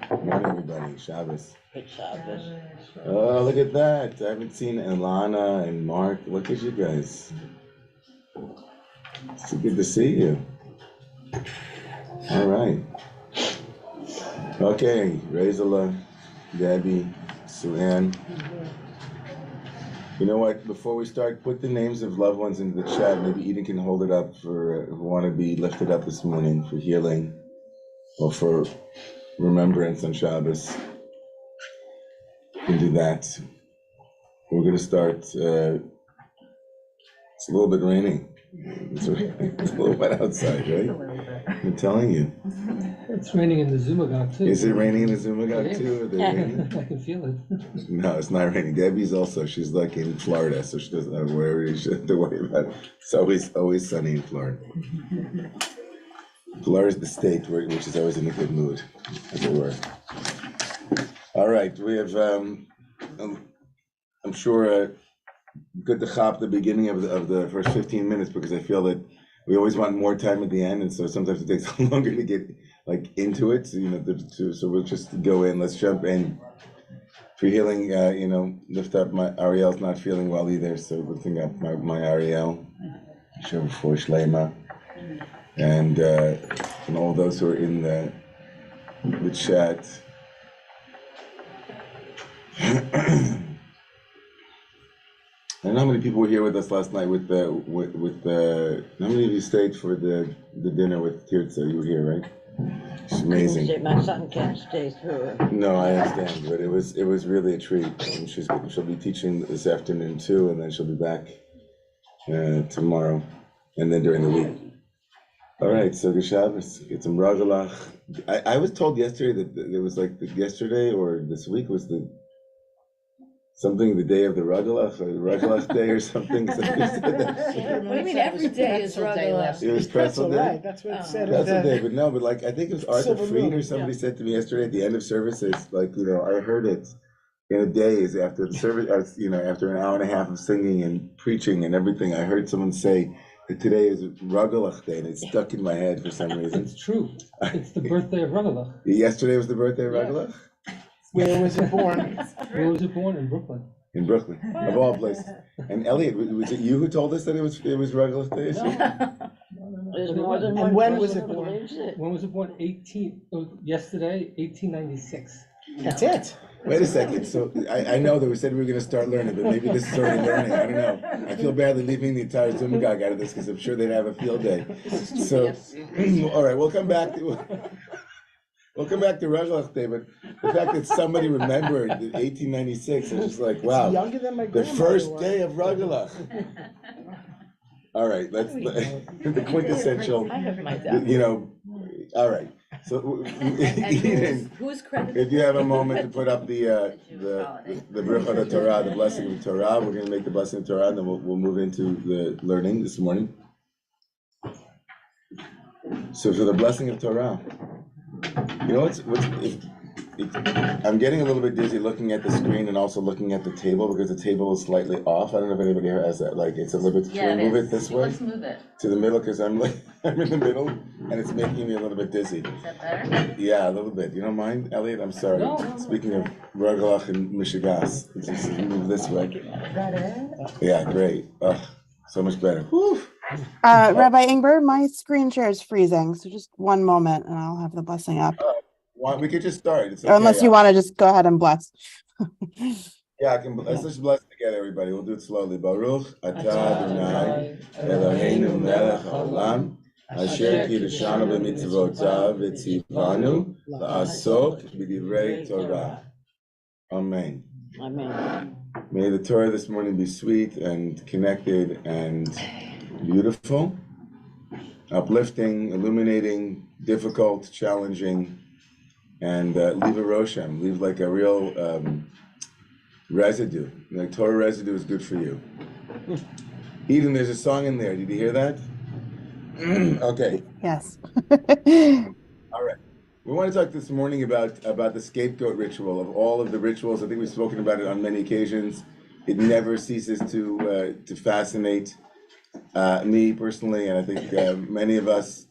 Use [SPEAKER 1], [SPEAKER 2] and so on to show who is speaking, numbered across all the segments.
[SPEAKER 1] Good morning, everybody. Shabbos.
[SPEAKER 2] Good Shabbos.
[SPEAKER 1] Oh, look at that. I haven't seen Ilana and Mark. Look at you guys. It's so good to see you. All right. Okay, Rezala, Debbie, Suann. You know what? Before we start, put the names of loved ones into the chat. Maybe Eden can hold it up for who want to be lifted up this morning for healing or for remembrance on Shabbos. You can do that. We're going to start. It's a little bit raining. It's a little wet outside, right? I'm telling you.
[SPEAKER 3] It's raining in the Zumagog too.
[SPEAKER 1] Is it raining in the Zumagog too?
[SPEAKER 3] I can feel it.
[SPEAKER 1] No, it's not raining. Debbie's also, she's like in Florida, so she doesn't have to worry about it. It's always sunny in Florida. Florida's the state which is always in a good mood, as it were. All right, we have, I'm sure, good to chop the beginning of the first 15 minutes because I feel that we always want more time at the end, and so sometimes it takes longer to get like into it. So so we'll just go in. Let's jump in for healing. Lift up my Ariel's not feeling well either, so lifting up my Ariel, show before Shlema, and all those who are in the chat. I don't know how many people were here with us last night with how many of you stayed for the dinner with Tirza? You were here, right? It's amazing.
[SPEAKER 2] My son can't stay through it.
[SPEAKER 1] No, I understand, but it was really a treat. And she'll be teaching this afternoon too, and then she'll be back tomorrow, and then during the week. All right, so good Shabbos. Get some ragalach. I was told yesterday that it was like yesterday or this week was the day of the Ragalach, or the Ragalach day or something.
[SPEAKER 4] What do you mean every day is Ragalach?
[SPEAKER 1] It was pretzel day?
[SPEAKER 5] Right, that's what it said.
[SPEAKER 1] Pretzel day, but no, but like, I think it was Arthur
[SPEAKER 5] Silver
[SPEAKER 1] Fried
[SPEAKER 5] moon,
[SPEAKER 1] or somebody said to me yesterday at the end of service, it's like, I heard it in a daze after the service, after an hour and a half of singing and preaching and everything, I heard someone say that today is Ragalach day, and it stuck in my head for some reason.
[SPEAKER 3] It's true. It's the birthday of Ragalach.
[SPEAKER 1] Yesterday was the birthday of Ragalach?
[SPEAKER 5] Where was it born?
[SPEAKER 3] Where was it born? In Brooklyn.
[SPEAKER 1] In Brooklyn, of all places. And Elliot, was it you who told us that it was Ragalach day?
[SPEAKER 2] There's more than
[SPEAKER 5] And
[SPEAKER 2] one
[SPEAKER 5] when
[SPEAKER 2] person
[SPEAKER 5] was it
[SPEAKER 2] who
[SPEAKER 5] born?
[SPEAKER 2] believes it.
[SPEAKER 3] When was it born? Yesterday, 1896.
[SPEAKER 5] That's it.
[SPEAKER 1] Wait a second, so I know that we said we were gonna start learning, but maybe this is already learning, I don't know. I feel badly leaving the entire Zumagog out of this, because I'm sure they'd have a field day. So, all right, we'll come back to Ragalach Day, but the fact that somebody remembered 1896, I'm just like, wow.
[SPEAKER 5] It's younger than my
[SPEAKER 1] The
[SPEAKER 5] grandmother
[SPEAKER 1] first
[SPEAKER 5] was.
[SPEAKER 1] day of Ragalach. All right, that's the quintessential,
[SPEAKER 4] I have my doubt.
[SPEAKER 1] all right. So, Eden,
[SPEAKER 4] Who's credited?
[SPEAKER 1] if you have a moment to put up the Bracha of Torah, the blessing of Torah, we're going to make the blessing of Torah, and then we'll move into the learning this morning. So for the blessing of Torah, I'm getting a little bit dizzy looking at the screen and also looking at the table because the table is slightly off. I don't know if anybody here has that. Like it's a little bit.
[SPEAKER 4] Yeah,
[SPEAKER 1] Can we move it this way?
[SPEAKER 4] Let's move it.
[SPEAKER 1] To the middle because I'm in the middle and it's making me a little bit dizzy.
[SPEAKER 4] Is that better?
[SPEAKER 1] Yeah, a little bit. You don't mind, Elliot? I'm sorry.
[SPEAKER 3] No.
[SPEAKER 1] Speaking of Ragalach and Mishigas, just move this way.
[SPEAKER 4] Is that it?
[SPEAKER 1] Yeah, great. So much better. Whew.
[SPEAKER 6] Rabbi Ingber, my screen share is freezing, so just one moment and I'll have the blessing up.
[SPEAKER 1] We could just start. It's
[SPEAKER 6] Or unless you want to just go ahead and bless.
[SPEAKER 1] Yeah, let's just bless together, everybody. We'll do it slowly. Baruch atah Adonai Eloheinu melech haolam asher kiddushanu b'mitzvotav v'tzivanu la'asok b'divrei Torah. Amen.
[SPEAKER 2] Amen.
[SPEAKER 1] May the Torah this morning be sweet and connected and beautiful, uplifting, illuminating, difficult, challenging, and leave a roshem, leave like a real residue. Like Torah residue is good for you. Eden, there's a song in there. Did you hear that? Okay.
[SPEAKER 6] Yes.
[SPEAKER 1] All right. We want to talk this morning about the scapegoat ritual. Of all of the rituals, I think we've spoken about it on many occasions. It never ceases to fascinate me personally, and I think many of us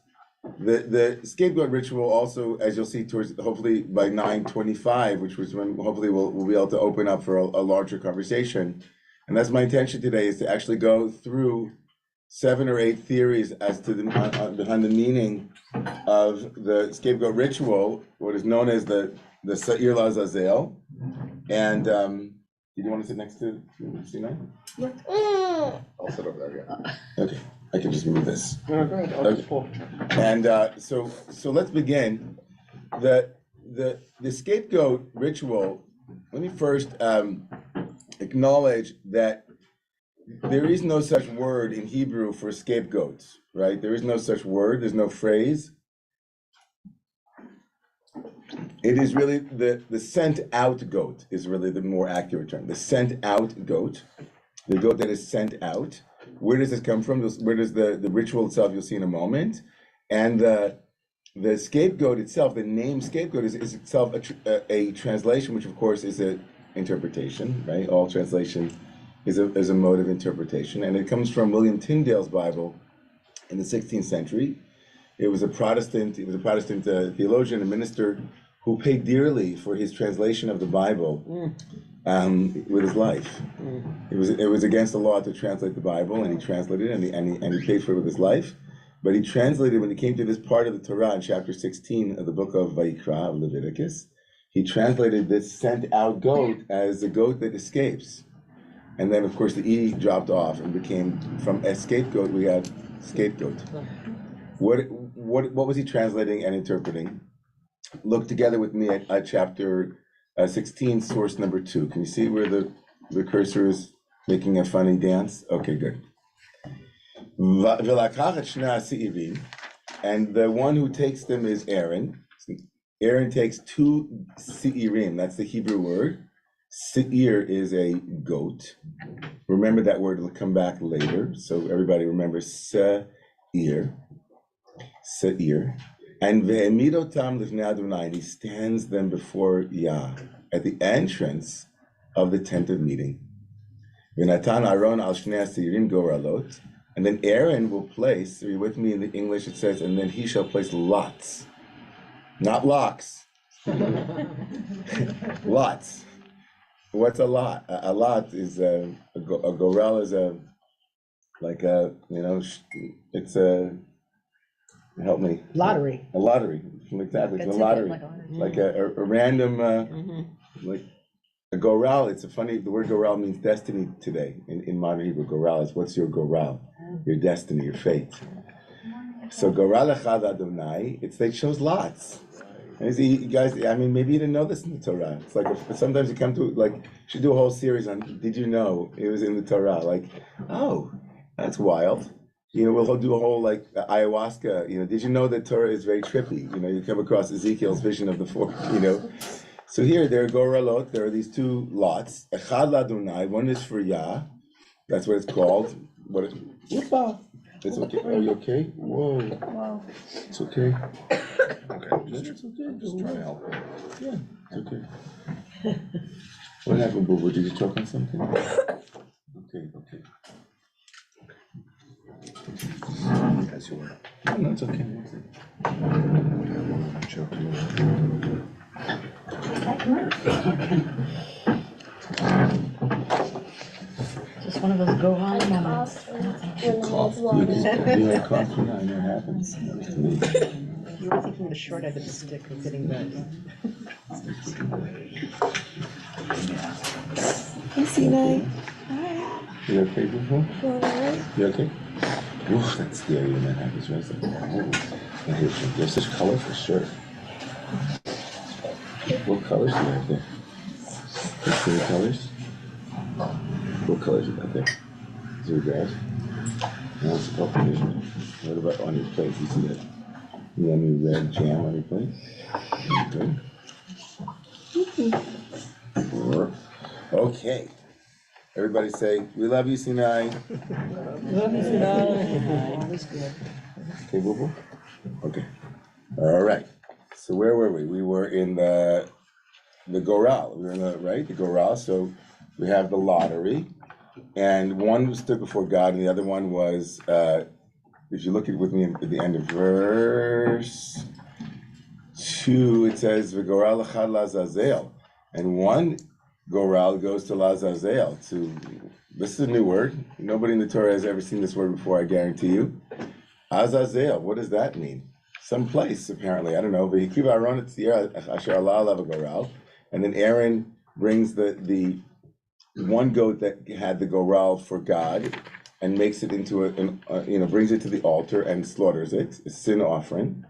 [SPEAKER 1] The scapegoat ritual also, as you'll see towards, hopefully by 9:25, which was when hopefully we'll be able to open up for a larger conversation. And that's my intention today, is to actually go through 7 or 8 theories as to the behind the meaning of the scapegoat ritual, what is known as the Sa'ir Lazazel. And did you want to sit next to Sinai? I'll sit over there, yeah. Okay, I can just move this. Okay. And so let's begin. The scapegoat ritual, let me first acknowledge that there is no such word in Hebrew for scapegoats, right? There is no such word, there's no phrase. It is really the sent out goat is really the more accurate term. The sent out goat, the goat that is sent out. Where does this come from? Where does the ritual itself, you'll see in a moment. And the scapegoat itself, the name scapegoat is itself a translation, which of course is an interpretation, right? All translation is a mode of interpretation. And it comes from William Tyndale's Bible in the 16th century. It was a Protestant theologian and minister who paid dearly for his translation of the Bible with his life. It was against the law to translate the Bible, and he translated it, and he paid for it with his life. But he translated, when he came to this part of the Torah in chapter 16 of the book of Vayikra, of Leviticus, he translated this sent out goat as a goat that escapes. And then, of course, the E dropped off and became, from a scapegoat, we had scapegoat. What was he translating and interpreting? Look together with me at chapter 16, source number 2. Can you see where the cursor is making a funny dance? Okay, good. And the one who takes them is Aaron. Aaron takes 2 se'irim, that's the Hebrew word. Se'ir is a goat. Remember that word will come back later. So everybody remember se'ir. Se'ir. And ve'emidotam lifnei Adonai, he stands them before Yah at the entrance of the tent of meeting. V'natan Aaron al shnei se'irim goralot. And then Aaron will place, are you with me in the English? It says, and then he shall place lots. Not locks. Lots. What's a lot? A lot is a goral is it's a, help me.
[SPEAKER 5] Lottery.
[SPEAKER 1] A lottery, exactly. It's a lottery, like a random, like a goral. It's a funny. The word goral means destiny today in modern Hebrew. Goral is what's your goral, your destiny, your fate. So goral echad Adonai. They chose lots. And you guys, I mean, maybe you didn't know this in the Torah. It's like sometimes you come to you should do a whole series on. Did you know it was in the Torah? Like, oh, that's wild. We'll do a whole ayahuasca. Did you know that Torah is very trippy? You come across Ezekiel's vision of the 4. So here there are goralot. There are these 2 lots. Echad Adonai. One is for Yah. That's what it's called. Whoopa. It's okay. Are you okay? Whoa. Wow. It's okay. Okay. It's okay.
[SPEAKER 7] I'm just trying to help.
[SPEAKER 1] Yeah, it's okay. What happened, Boo Boo? Did you choke on something? Okay.
[SPEAKER 7] As you were.
[SPEAKER 1] No, it's okay.
[SPEAKER 2] Just one of those go on moments.
[SPEAKER 1] You had cough, I know it happens.
[SPEAKER 5] You were thinking the short end of the stick and getting the.
[SPEAKER 4] Hey, Sinai.
[SPEAKER 1] You okay, Boo Boo? You okay? Oof, that's scary when that happens, right? It's like, oh, you have such color for sure. What colors do you have there? Any colors? What colors you got there? Is there grass? No, it's a purple vision. What about on your plate? You see that yummy red jam on your plate? Okay. Okay. Everybody say, we love you, Sinai. Okay, Boo Boo? Okay. All right. So where were we? We were in the goral. We were in the goral. So we have the lottery, and one stood before God, and the other one was if you look at with me at the end of verse 2, it says V'goral echad lazazel, and one goral goes to lazazel. This is a new word. Nobody in the Torah has ever seen this word before, I guarantee you. Azazel, what does that mean? Some place, apparently, I don't know. And then Aaron brings the one goat that had the goral for God and makes it into brings it to the altar and slaughters it, a sin offering.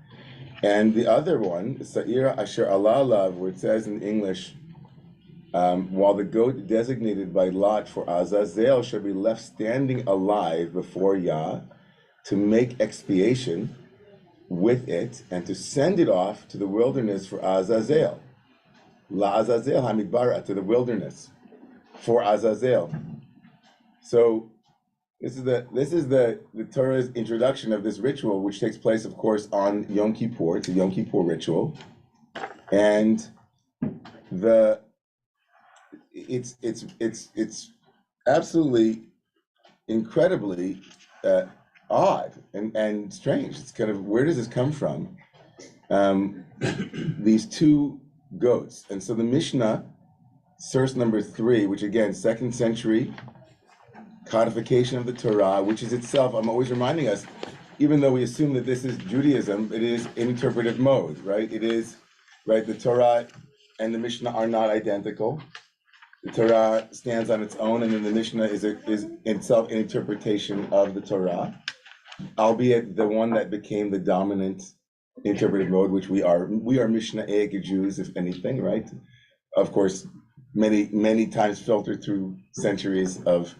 [SPEAKER 1] And the other one, Sa'ira Asher Alalav, where it says in English, while the goat designated by Lot for Azazel shall be left standing alive before Yah to make expiation with it and to send it off to the wilderness for Azazel. La Azazel Hamidbara, to the wilderness for Azazel. So this is the Torah's introduction of this ritual, which takes place, of course, on Yom Kippur. It's a Yom Kippur ritual, and it's absolutely incredibly odd and strange. It's kind of, where does this come from? These two goats, and so the Mishnah, source number 3, which again, 2nd century codification of the Torah, which is itself, I'm always reminding us, even though we assume that this is Judaism, it is interpretive mode, right? It is, right, the Torah and the Mishnah are not identical. The Torah stands on its own, and then the Mishnah is itself an interpretation of the Torah, albeit the one that became the dominant interpretive mode, which we are Mishnaic Jews, if anything, right? Of course, many times filtered through centuries of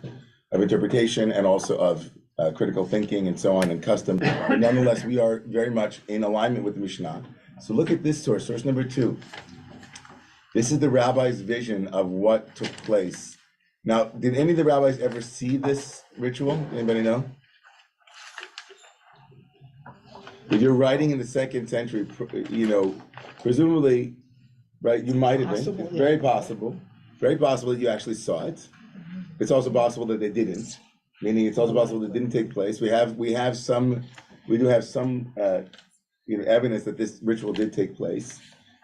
[SPEAKER 1] interpretation and also of critical thinking and so on and custom. But nonetheless, we are very much in alignment with the Mishnah. So look at this source number 2. This is the rabbi's vision of what took place. Now, did any of the rabbis ever see this ritual? Anybody know? If you're writing in the 2nd century, presumably, right, you might have been. Very possible that you actually saw it. It's also possible that they didn't, meaning it's also possible that it didn't take place. We do have some evidence that this ritual did take place,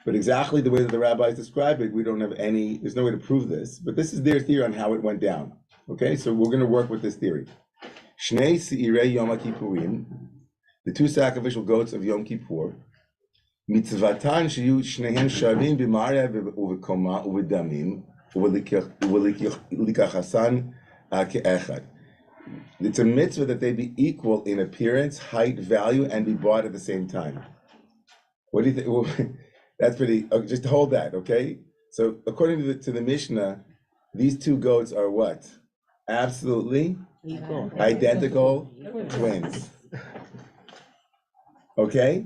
[SPEAKER 1] but exactly the way that the rabbis describe it, we don't have there's no way to prove this, but this is their theory on how it went down. Okay, so we're going to work with this theory. Shnei Seirei Yom Kippurim, the 2 sacrificial goats of Yom Kippur, mitzvatan sheyu shnehem shavim b'mareh u'v'koma u'v'damim u'v'likachasan ke'echad. It's a mitzvah that they be equal in appearance, height, value, and be bought at the same time. What do you think? Well, that's pretty. Just hold that, okay? So according to the Mishnah, these 2 goats are what? Absolutely
[SPEAKER 5] Equal.
[SPEAKER 1] identical twins. Okay?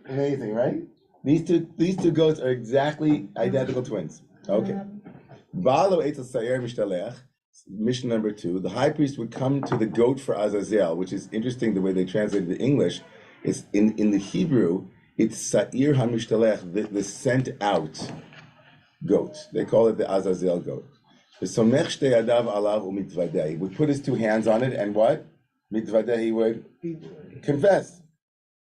[SPEAKER 1] Amazing, right? These two goats are exactly identical twins. Okay. Balo etel sayer mishtalech, Mishnah number 2. The high priest would come to the goat for Azazel, which is interesting the way they translated the English. It's in the Hebrew, it's Sa'ir HaMishtalech, the sent out goat. They call it the Azazel goat. The Somech Shtei Adav Alav U'Mitvadeh. He would put his 2 hands on it and what? Mitvadeh, he would confess.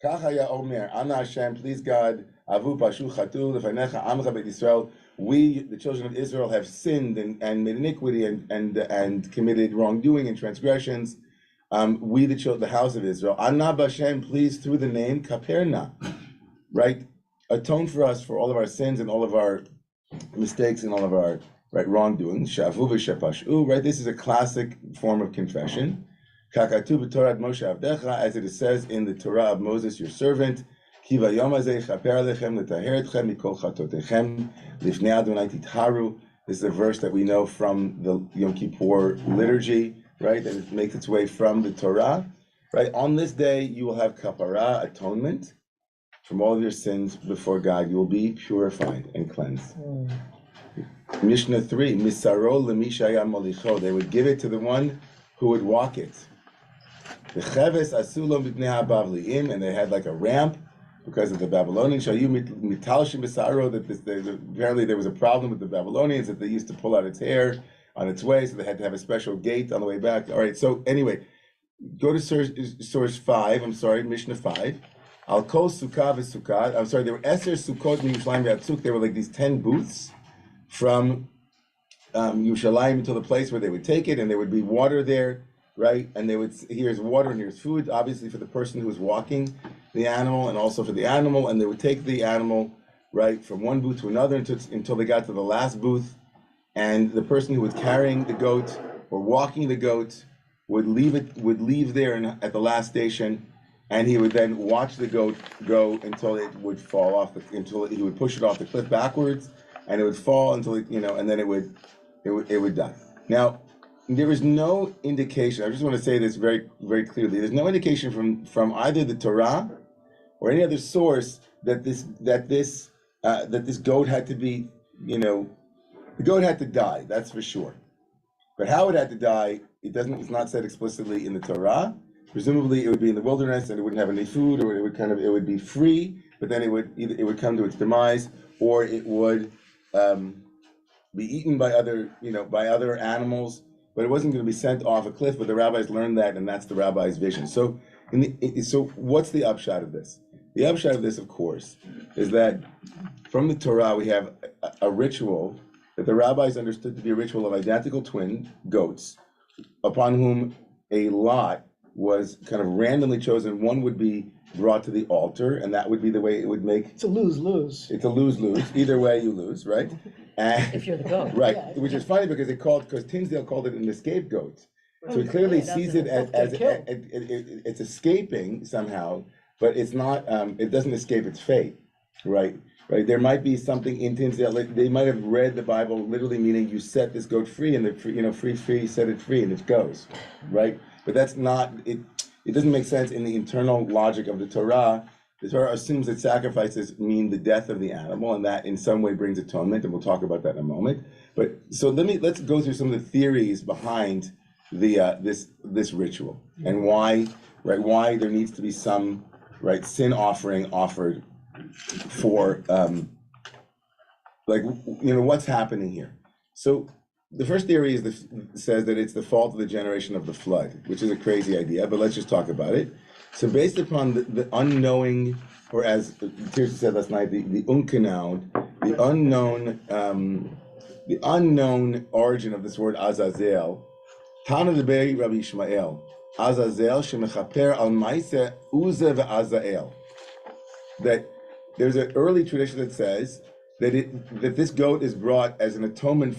[SPEAKER 1] Kachaya Omer, Ana Hashem, please God, Avu Pashu Chatu, Lefanecha Amcha Beit Yisrael. We, the children of Israel, have sinned and made iniquity and committed wrongdoing and transgressions. We, the house of Israel. Ana Bashem, please, through the name Kaperna, right? Atone for us for all of our sins and all of our mistakes and all of our wrongdoing. Shavu v'shepashu, right? This is a classic form of confession. Kakatu b'Torah Moshe Avdecha, as it says in the Torah of Moses, your servant. Ki vayom hazeh chaper lechem letaher etchem mikol chatotechem lifnei Adonai titharu. This is a verse that we know from the Yom Kippur liturgy, right? That it makes its way from the Torah, right? On this day, you will have kapara, atonement, from all of your sins before God. You will be purified and cleansed. Mishnah 3, Misaro lemishaya molicho. They would give it to the one who would walk it. The cheves asulom b'pnei habavliim, and they had like a ramp because of the Babylonians. Shayu mitalshim b'saro, that apparently there was a problem with the Babylonians that they used to pull out its hair on its way, so they had to have a special gate on the way back. All right, so anyway, go to source 5, I'm sorry, Mishnah 5. Al kol sukkah v'sukkah. I'm sorry, there were Eser Sukkot Yerushalayim v'Atzuk. There were like these 10 booths from Yerushalayim until the place where they would take it, and there would be water there, right? And they would, here's water and here's food, obviously for the person who was walking the animal and also for the animal, and they would take the animal, right, from one booth to another until they got to the last booth, and the person who was carrying the goat or walking the goat would leave there at the last station, and he would then watch the goat go until it would fall off, until he would push it off the cliff backwards, and it would fall until it, and then it would die. Now, there is no indication. I just want to say this very, very clearly. There's no indication from either the Torah or any other source that this goat had to be, the goat had to die. That's for sure. But how it had to die, it's not said explicitly in the Torah. Presumably, it would be in the wilderness, and it wouldn't have any food, or it would be free. But then it would come to its demise, or it would be eaten by other animals. But it wasn't going to be sent off a cliff. But the rabbis learned that, and that's the rabbi's vision. So, so what's the upshot of this? The upshot of this, of course, is that from the Torah we have a ritual that the rabbis understood to be a ritual of identical twin goats, upon whom a lot was kind of randomly chosen. One would be brought to the altar, and that would be the way it would make.
[SPEAKER 3] It's a lose-lose.
[SPEAKER 1] It's a lose-lose. Either way, you lose, right? And,
[SPEAKER 4] If you're the goat.
[SPEAKER 1] right,
[SPEAKER 3] Yeah.
[SPEAKER 1] which is funny because Tinsdale called it an scapegoat. So he clearly sees it as it's escaping somehow, but it's not. It doesn't escape its fate, right? Right. There might be something in Tinsdale. Like they might have read the Bible literally meaning you set this goat free, and free, set it free, and it goes, right? But that's not it. It doesn't make sense in the internal logic of the Torah. The Torah assumes that sacrifices mean the death of the animal, and that in some way brings atonement, and we'll talk about that in a moment. But so let's go through some of the theories behind the this ritual and why there needs to be some sin offering offered for what's happening here. So the first theory says that it's the fault of the generation of the flood, which is a crazy idea, but let's just talk about it. So based upon the unknowing, or as Tirsa said last night, the unkenau, the unknown origin of this word Azazel, Tana de Bei Rabbi Ishmael, Azazel shemechaper al maise uze ve'azael. That there's an early tradition that says that this goat is brought as an atonement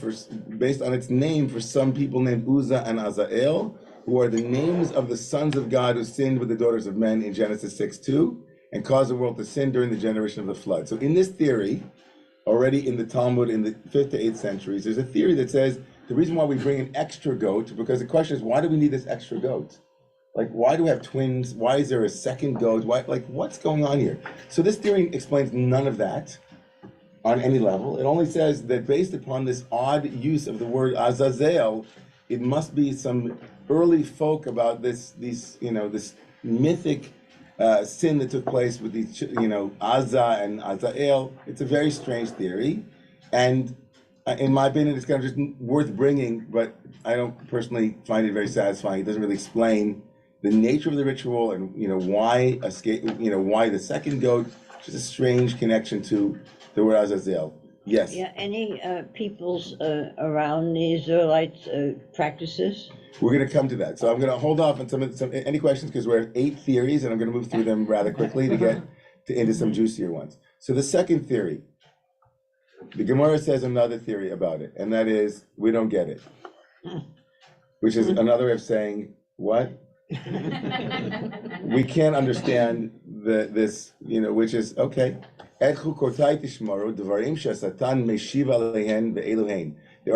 [SPEAKER 1] based on its name for some people named Uzzah and Azael, who are the names of the sons of God who sinned with the daughters of men in Genesis 6:2 and caused the world to sin during the generation of the flood. So in this theory, already in the Talmud in the 5th to 8th centuries, there's a theory that says the reason why we bring an extra goat, because the question is, why do we need this extra goat? Like, why do we have twins? Why is there a second goat? What's going on here? So this theory explains none of that on any level. It only says that based upon this odd use of the word Azazel, it must be some early folk about this mythic sin that took place with these, Azza and Azael. It's a very strange theory, and in my opinion, it's kind of just worth bringing, but I don't personally find it very satisfying. It doesn't really explain the nature of the ritual and why why the second goat. Just a strange connection to the word Azazel. Yes.
[SPEAKER 8] Yeah, any peoples around the Israelites practices?
[SPEAKER 1] We're going to come to that. So I'm going to hold off on any questions because we have 8 theories, and I'm going to move through them rather quickly to get into some juicier ones. So the second theory, the Gemara says another theory about it, and that is we don't get it, which is another way of saying what? We can't understand this, which is okay. There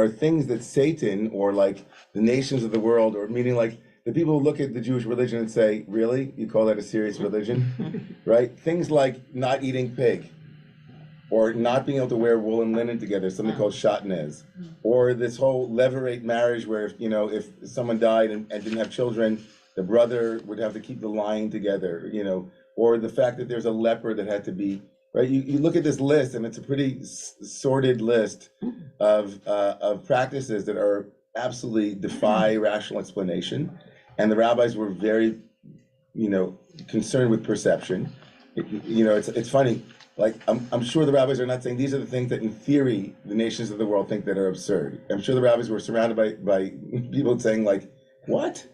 [SPEAKER 1] are things that Satan, or like the nations of the world, or meaning like the people who look at the Jewish religion and say, really? You call that a serious religion? Right? Things like not eating pig, or not being able to wear wool and linen together, something called shatnez, or this whole levirate marriage where if someone died and didn't have children, the brother would have to keep the line together, or the fact that there's a leper that had to be, right? You look at this list, and it's a pretty sordid list of practices that are absolutely defy rational explanation. and the rabbis were very, concerned with perception. It's funny. Like I'm sure the rabbis are not saying these are the things that in theory the nations of the world think that are absurd. I'm sure the rabbis were surrounded by people saying like, what?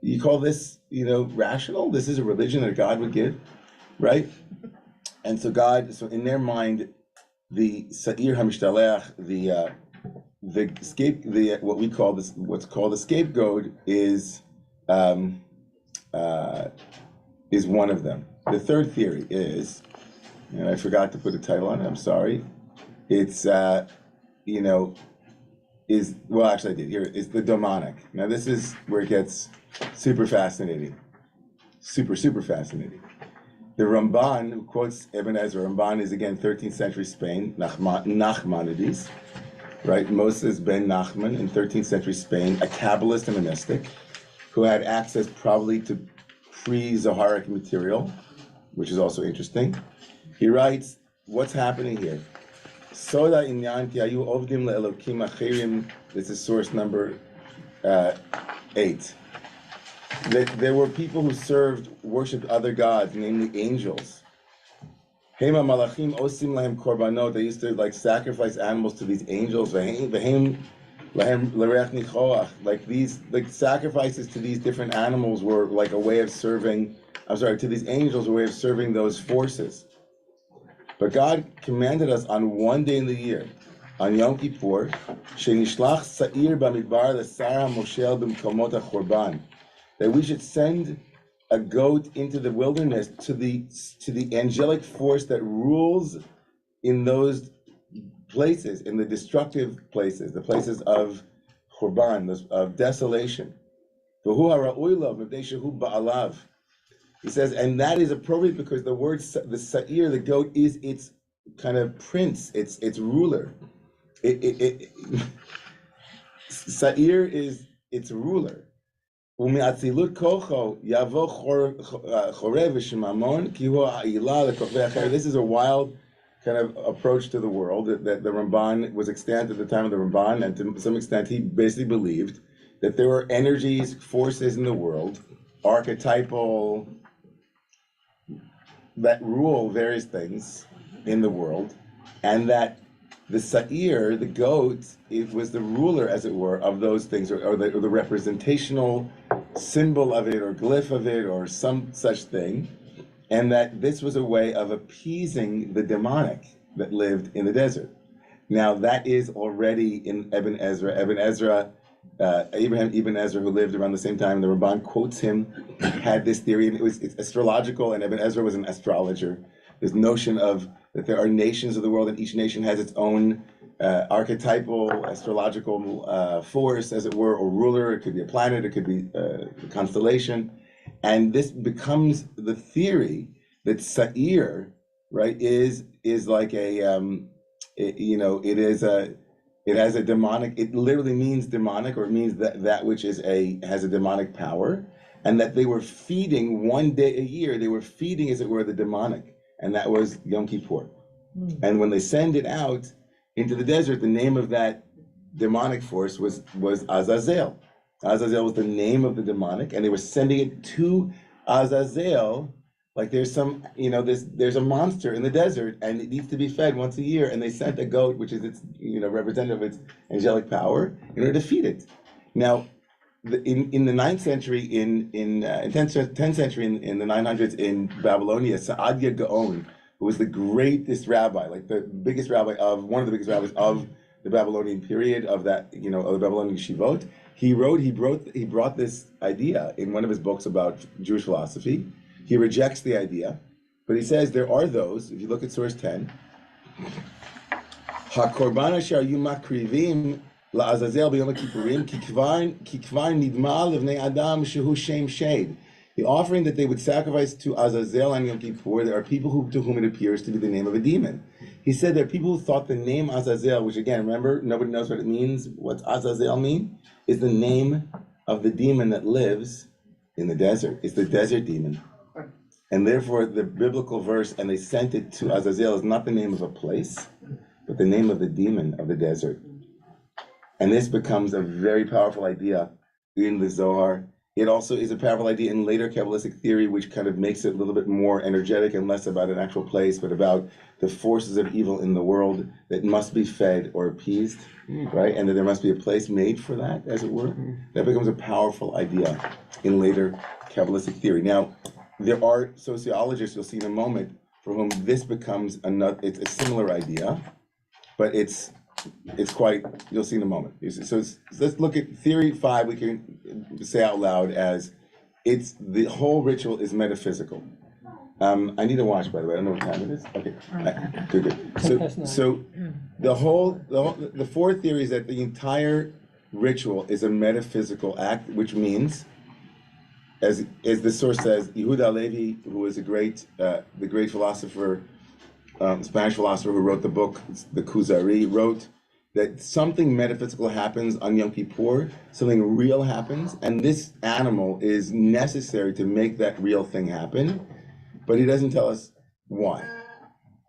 [SPEAKER 1] You call this, rational? This is a religion that God would give, right? And so in their mind, the Sa'ir HaMishtalech, what's called the scapegoat is one of them. The third theory is, and I forgot to put a title on it, I'm sorry. It's, actually I did. Here is the demonic. Now this is where it gets super fascinating. Super, super fascinating. The Ramban, who quotes Ibn Ezra, Ramban is again 13th century Spain, Nachmanides, right? Moses ben Nachman in 13th century Spain, a Kabbalist and a mystic, who had access probably to pre-Zoharic material, which is also interesting. He writes, what's happening here? Soda inyan ki ayu ovdim le'elokim achirim. This is source number 8. There were people who worshipped other gods, namely angels. Hema malachim osim lahem korbanot. They used to sacrifice animals to these angels. Vehem lahem l'reach nichoach. These sacrifices to these different animals were like a way of serving. To these angels, a way of serving those forces. But God commanded us on one day in the year, on Yom Kippur, shenishlach sa'ir b'midbar l'sara moshel b'mkomot ha'chorban, that we should send a goat into the wilderness to the angelic force that rules in those places, in the destructive places, the places of chorban, of desolation. V'hu hara'ui lo mipnei shehu ba'alav. He says, and that is appropriate because the word, the sa'ir, the goat, is its kind of prince, its ruler. Sa'ir is its ruler. This is a wild kind of approach to the world that the Ramban was extant at the time of the Ramban, and to some extent he basically believed that there were energies, forces in the world, archetypal, that rule various things in the world, and that the sa'ir, the goat, it was the ruler, as it were, of those things, or the representational symbol of it, or glyph of it, or some such thing, and that this was a way of appeasing the demonic that lived in the desert. Now that is already in Ibn Ezra. Abraham Ibn Ezra, who lived around the same time, the Ramban quotes him, had this theory, and it's astrological, and Ibn Ezra was an astrologer. This notion of that there are nations of the world, and each nation has its own archetypal, astrological force, as it were, or ruler. It could be a planet, it could be a constellation. And this becomes the theory that Sa'ir, right, is like it has a demonic, it literally means demonic, or it means that which has a demonic power, and that they were feeding one day a year, they were feeding, as it were, the demonic, and that was Yom Kippur. And when they send it out into the desert, the name of that demonic force was Azazel. Azazel was the name of the demonic, and they were sending it to Azazel. Like there's there's a monster in the desert, and it needs to be fed once a year, and they sent a goat, which is its representative of its angelic power, in order to feed it. Now, in the 9th century, in 10th century, in the 900s in Babylonia, Sa'adya Gaon, who was the greatest rabbi, like the biggest rabbi of one of the biggest rabbis of the Babylonian period, of that of the Babylonian Shivot, he brought this idea in one of his books about Jewish philosophy. He rejects the idea, but he says there are those, if you look at source 10, HaKorban asher hayu makrivim la'azazel b'yom kippurim ki kvar nidma levnei adam shehu shem shade. The offering that they would sacrifice to Azazel on Yom Kippur, there are people to whom it appears to be the name of a demon. He said there are people who thought the name Azazel, which again, remember, nobody knows what it means. What's Azazel mean? Is the name of the demon that lives in the desert. It's the desert demon. And therefore, the biblical verse, and they sent it to Azazel, is not the name of a place, but the name of the demon of the desert. And this becomes a very powerful idea in the Zohar, It also is a powerful idea in later Kabbalistic theory, which kind of makes it a little bit more energetic and less about an actual place, but about the forces of evil in the world that must be fed or appeased, right? And that there must be a place made for that, as it were. That becomes a powerful idea in later Kabbalistic theory. Now, there are sociologists, you'll see in a moment, for whom this becomes it's a similar idea, but it's quite, you'll see in a moment. So let's look at theory 5, we can say out loud as, it's the whole ritual is metaphysical. I need a watch, by the way, I don't know what time it is. Okay, good. So the 4 theory is that the entire ritual is a metaphysical act, which means, as the source says, Yehuda Halevi, who was the great philosopher, Spanish philosopher who wrote the book, the Kuzari, wrote that something metaphysical happens on Yom Kippur, something real happens, and this animal is necessary to make that real thing happen, but he doesn't tell us why.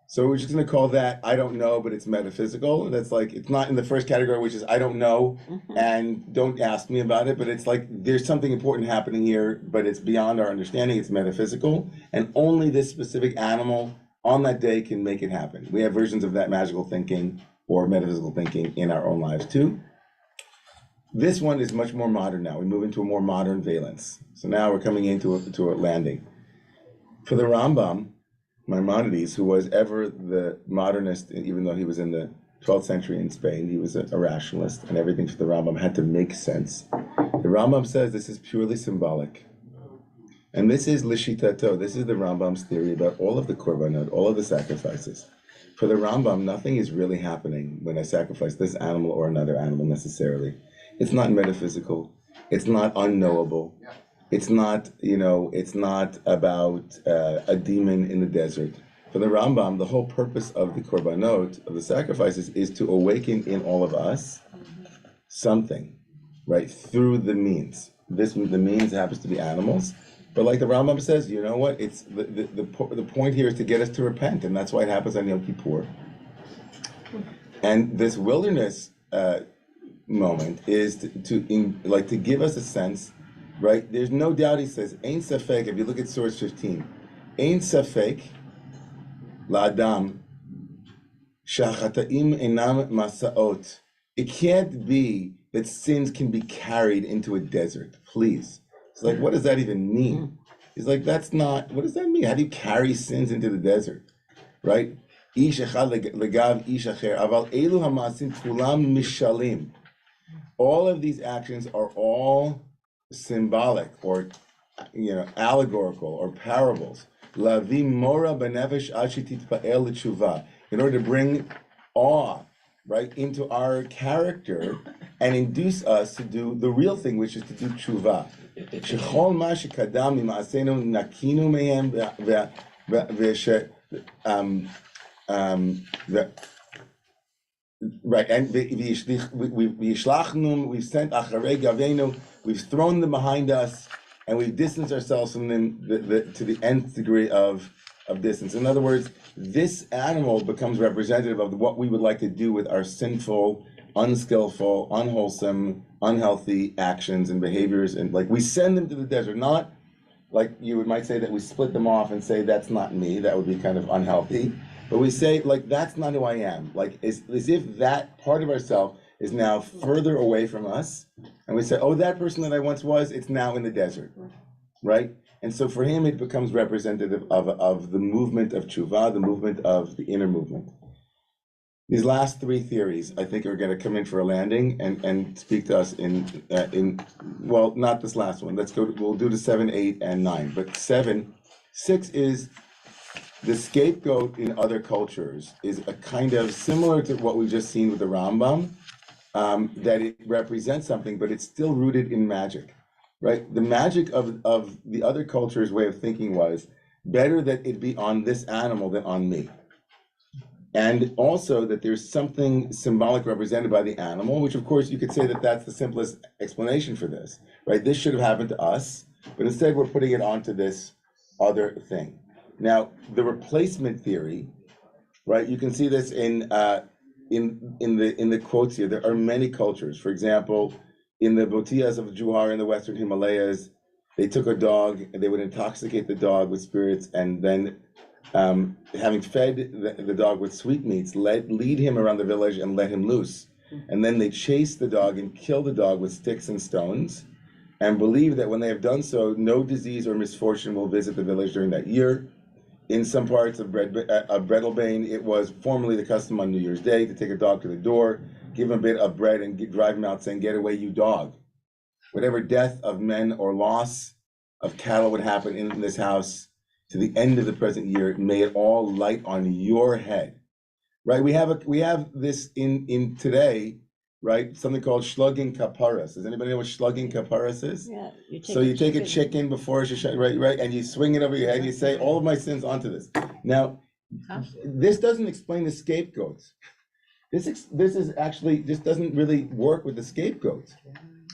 [SPEAKER 1] So we're just going to call that, I don't know, but it's metaphysical. That's like, it's not in the first category, which is I don't know, and don't ask me about it, but it's like, there's something important happening here, but it's beyond our understanding, it's metaphysical, and only this specific animal on that day can make it happen. We have versions of that magical thinking or metaphysical thinking in our own lives too. This one is much more modern now. We move into a more modern valence. So now we're coming into a landing. For the Rambam, Maimonides, who was ever the modernist, even though he was in the 12th century in Spain, he was a rationalist, and everything for the Rambam had to make sense. The Rambam says this is purely symbolic. And this is Lishitato, this is the Rambam's theory about all of the korbanot, all of the sacrifices. For the Rambam, nothing is really happening when I sacrifice this animal or another animal necessarily. It's not metaphysical, it's not unknowable, it's not, it's not about a demon in the desert. For the Rambam, the whole purpose of the korbanot, of the sacrifices, is to awaken in all of us something, right, through the means. The means happens to be animals. But like the Rambam says, you know what? It's the point here is to get us to repent, and that's why it happens on Yom Kippur. And this wilderness moment is to give us a sense, right? There's no doubt, he says, Ein Safek, if you look at source 15, Ein Safek la'adam sha'chata'im enam masaot. It can't be that sins can be carried into a desert, please. It's like, what does that even mean? He's like, that's not, what does that mean? How do you carry sins into the desert, right? Ish echad legav ish acher, aval elu hamasim kulam mishalim. All of these actions are all symbolic or, allegorical or parables. Lavi mora benefesh ad shetitpa'el l'tshuva, in order to bring awe, right, into our character and induce us to do the real thing, which is to do tshuva. Shechol ma shekadam mima'asenu nakinu mehem right, and we've sent acharei gavenu, we've thrown them behind us, and we've distanced ourselves from them to the nth degree of distance. In other words, this animal becomes representative of what we would like to do with our sinful, unskillful, unwholesome, unhealthy actions and behaviors, and like we send them to the desert, not like you might say that we split them off and say that's not me, that would be kind of unhealthy, but we say like that's not who I am, like as if that part of ourselves is now further away from us, and we say, oh, that person that I once was, it's now in the desert, right? And so for him it becomes representative of the movement of tshuva, the movement of the inner movement. These last 3 theories, I think, are going to come in for a landing and speak to us in well, not this last one. We'll do the 7, 8, and 9. But 6 is the scapegoat in other cultures is a kind of similar to what we've just seen with the Rambam, that it represents something, but it's still rooted in magic, right? The magic of the other culture's way of thinking was better that it be on this animal than on me. And also that there's something symbolic represented by the animal, which of course you could say that that's the simplest explanation for this, right? This should have happened to us, but instead we're putting it onto this other thing. Now, the replacement theory, right? You can see this in the quotes here. There are many cultures. For example, in the Botiyas of Juhar in the Western Himalayas, they took a dog and they would intoxicate the dog with spirits, and then having fed the dog with sweetmeats, lead him around the village and let him loose. And then they chase the dog and kill the dog with sticks and stones, and believe that when they have done so, no disease or misfortune will visit the village during that year. In some parts of Bredelbane, it was formerly the custom on New Year's Day to take a dog to the door, give him a bit of bread, and drive him out saying, "Get away, you dog." Whatever death of men or loss of cattle would happen in this house to the end of the present year, may it all light on your head. Right? We have this in today, right? Something called shlugging kaparas. Does anybody know what shlugging kaparas is?
[SPEAKER 8] Yeah.
[SPEAKER 1] So you take a chicken before right, and you swing it over your head, and you say, "All of my sins onto this." Now, this doesn't explain the scapegoats. This is actually just doesn't really work with the scapegoats.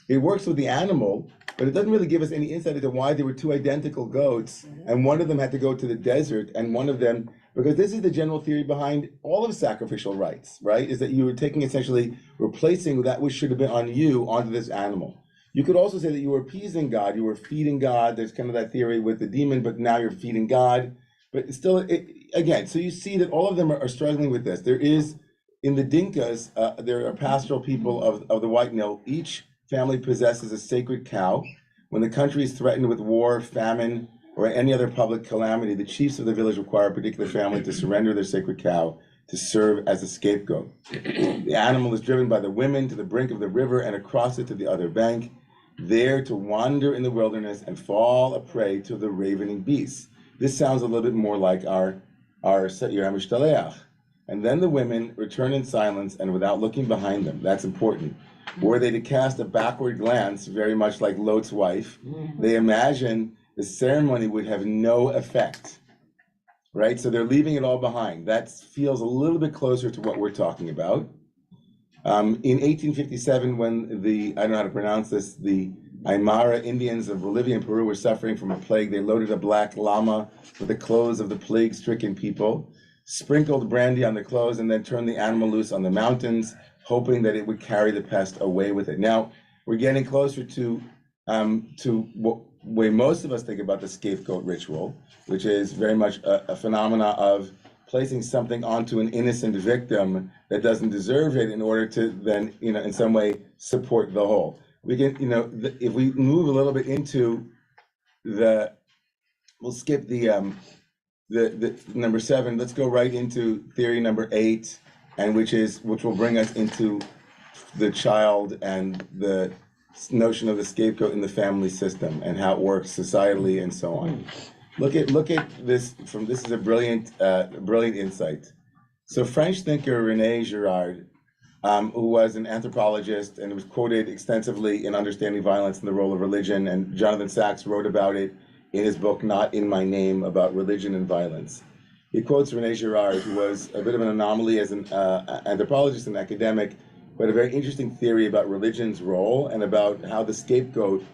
[SPEAKER 1] It works with the animal, but it doesn't really give us any insight into why there were two identical goats, and one of them had to go to the desert, and one of them, because this is the general theory behind all of sacrificial rites, right? Is that you were taking essentially replacing that which should have been on you onto this animal. You could also say that you were appeasing God, you were feeding God. There's kind of that theory with the demon, but now you're feeding God. But still, again, so you see that all of them are struggling with this. There is, in the Dinkas, there are pastoral people of the White Nile. Each family possesses a sacred cow. When the country is threatened with war, famine, or any other public calamity, the chiefs of the village require a particular family to surrender their sacred cow to serve as a scapegoat. The animal is driven by the women to the brink of the river and across it to the other bank, there to wander in the wilderness and fall a prey to the ravening beasts. This sounds a little bit more like our Seir HaMishtaleach. And then the women return in silence and without looking behind them. That's important. Were they to cast a backward glance, very much like Lot's wife, they imagine the ceremony would have no effect, right? So they're leaving it all behind. That feels a little bit closer to what we're talking about. In 1857, when I don't know how to pronounce this, the Aymara Indians of Bolivia and Peru were suffering from a plague, they loaded a black llama with the clothes of the plague-stricken people, sprinkled brandy on the clothes, and then turned the animal loose on the mountains, hoping that it would carry the pest away with it. Now, we're getting closer to what way most of us think about the scapegoat ritual, which is very much a phenomena of placing something onto an innocent victim that doesn't deserve it in order to then, in some way support the whole. We can, if we move a little bit into we'll skip the number 7. Let's go right into theory number 8, and which will bring us into the child and the notion of the scapegoat in the family system and how it works societally and so on. Look at this this is a brilliant insight. So French thinker René Girard, who was an anthropologist and was quoted extensively in Understanding Violence and the Role of Religion, and Jonathan Sachs wrote about it in his book Not in My Name, about religion and violence. He quotes René Girard, who was a bit of an anomaly as an anthropologist and academic, but a very interesting theory about religion's role and about how the scapegoat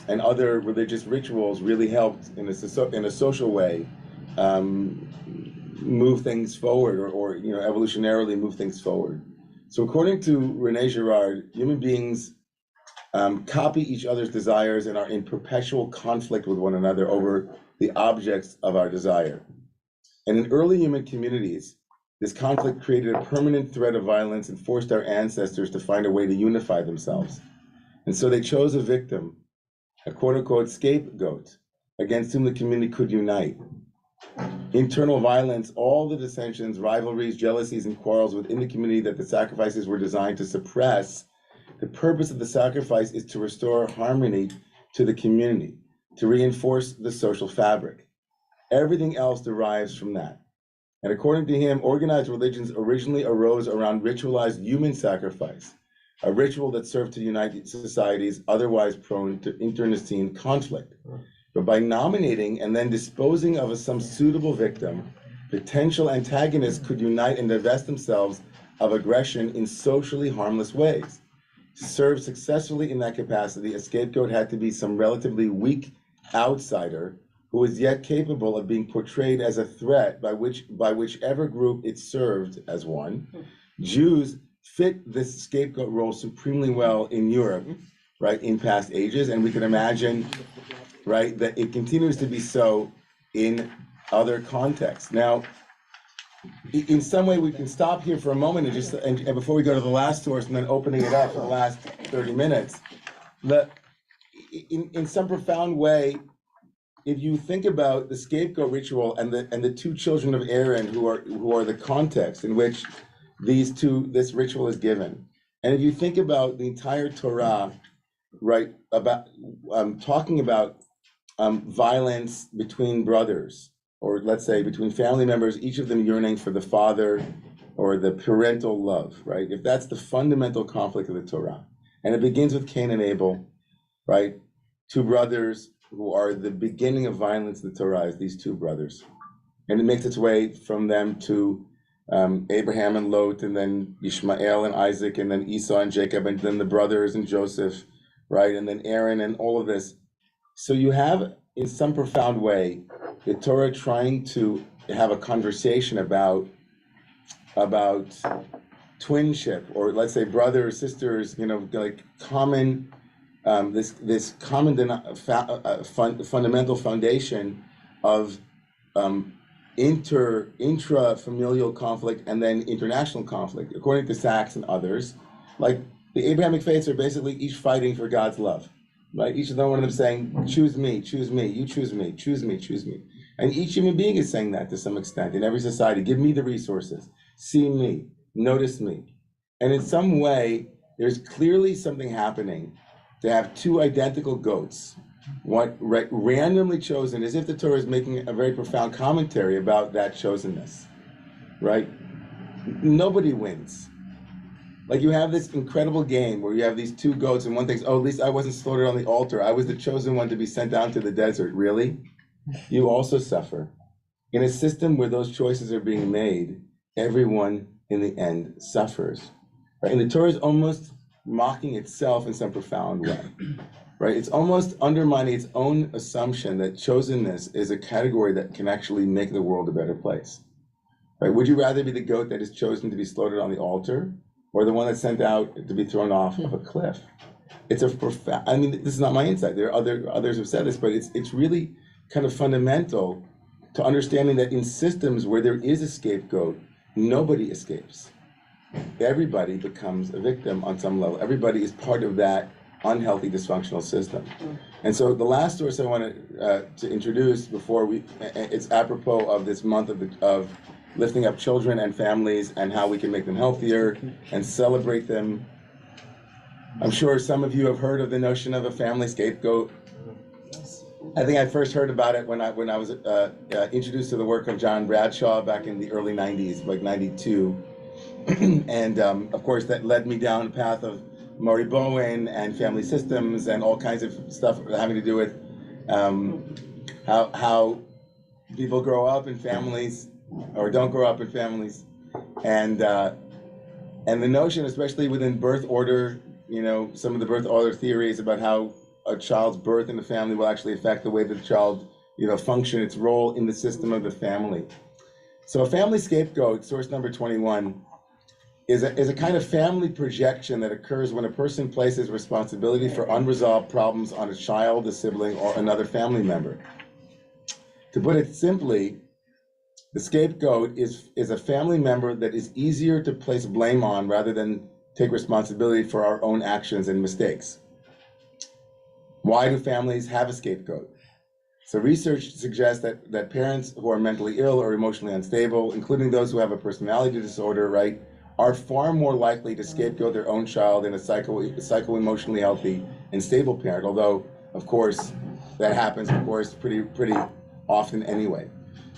[SPEAKER 1] and other religious rituals really helped in a social way move things forward, or evolutionarily move things forward. So according to René Girard, human beings copy each other's desires and are in perpetual conflict with one another over the objects of our desire. And in early human communities, this conflict created a permanent threat of violence and forced our ancestors to find a way to unify themselves. And so they chose a victim, a quote-unquote scapegoat, against whom the community could unite. Internal violence, all the dissensions, rivalries, jealousies, and quarrels within the community that the sacrifices were designed to suppress. The purpose of the sacrifice is to restore harmony to the community, to reinforce the social fabric. Everything else derives from that. And according to him, organized religions originally arose around ritualized human sacrifice, a ritual that served to unite societies otherwise prone to internecine conflict. But by nominating and then disposing of some suitable victim, potential antagonists could unite and divest themselves of aggression in socially harmless ways. To serve successfully in that capacity, a scapegoat had to be some relatively weak outsider who was yet capable of being portrayed as a threat by whichever group it served as one. Jews fit this scapegoat role supremely well in Europe, right, in past ages, and we can imagine, right, that it continues to be so in other contexts. Now, in some way, we can stop here for a moment and just, and before we go to the last source and then opening it up for the last 30 minutes, in some profound way, if you think about the scapegoat ritual and the two children of Aaron who are the context in which this ritual is given, and if you think about the entire Torah, right, about talking about violence between brothers, or let's say between family members, each of them yearning for the father or the parental love, right? If that's the fundamental conflict of the Torah, and it begins with Cain and Abel, right? Two brothers who are the beginning of violence in the Torah is these two brothers. And it makes its way from them to Abraham and Lot, and then Ishmael and Isaac, and then Esau and Jacob, and then the brothers and Joseph, right? And then Aaron and all of this. So you have, in some profound way, the Torah trying to have a conversation about twinship, or let's say brother or sisters, like common, this common fundamental foundation of intra-familial conflict and then international conflict. According to Sachs and others, like the Abrahamic faiths are basically each fighting for God's love, right? Each of them, one of them saying, choose me, you choose me, choose me. And each human being is saying that to some extent in every society. Give me the resources, see me, notice me. And in some way, there's clearly something happening to have two identical goats, randomly chosen, as if the Torah is making a very profound commentary about that chosenness, right? Nobody wins. Like, you have this incredible game where you have these two goats and one thinks, oh, at least I wasn't slaughtered on the altar. I was the chosen one to be sent down to the desert. Really? You also suffer. In a system where those choices are being made, everyone in the end suffers. Right? And the Torah is almost mocking itself in some profound way. Right? It's almost undermining its own assumption that chosenness is a category that can actually make the world a better place. Right? Would you rather be the goat that is chosen to be slaughtered on the altar, or the one that's sent out to be thrown off of a cliff? It's a profound, I mean, this is not my insight. There are others who've said this, but it's really kind of fundamental to understanding that in systems where there is a scapegoat, nobody escapes. Everybody becomes a victim on some level. Everybody is part of that unhealthy, dysfunctional system. And so the last source I wanted to introduce before it's apropos of this month of lifting up children and families and how we can make them healthier and celebrate them. I'm sure some of you have heard of the notion of a family scapegoat. I think I first heard about it when I was introduced to the work of John Bradshaw back in the early 90s, like 92. And of course, that led me down a path of Maury Bowen and family systems and all kinds of stuff having to do with how people grow up in families or don't grow up in families, and the notion, especially within birth order, some of the birth order theories about how a child's birth in the family will actually affect the way that the child, function, its role in the system of the family. So a family scapegoat, source number 21, is a kind of family projection that occurs when a person places responsibility for unresolved problems on a child, a sibling, or another family member. To put it simply, the scapegoat is a family member that is easier to place blame on rather than take responsibility for our own actions and mistakes. Why do families have a scapegoat? So research suggests that parents who are mentally ill or emotionally unstable, including those who have a personality disorder, right, are far more likely to scapegoat their own child than a psycho-emotionally healthy and stable parent, although, of course, that happens, pretty often anyway.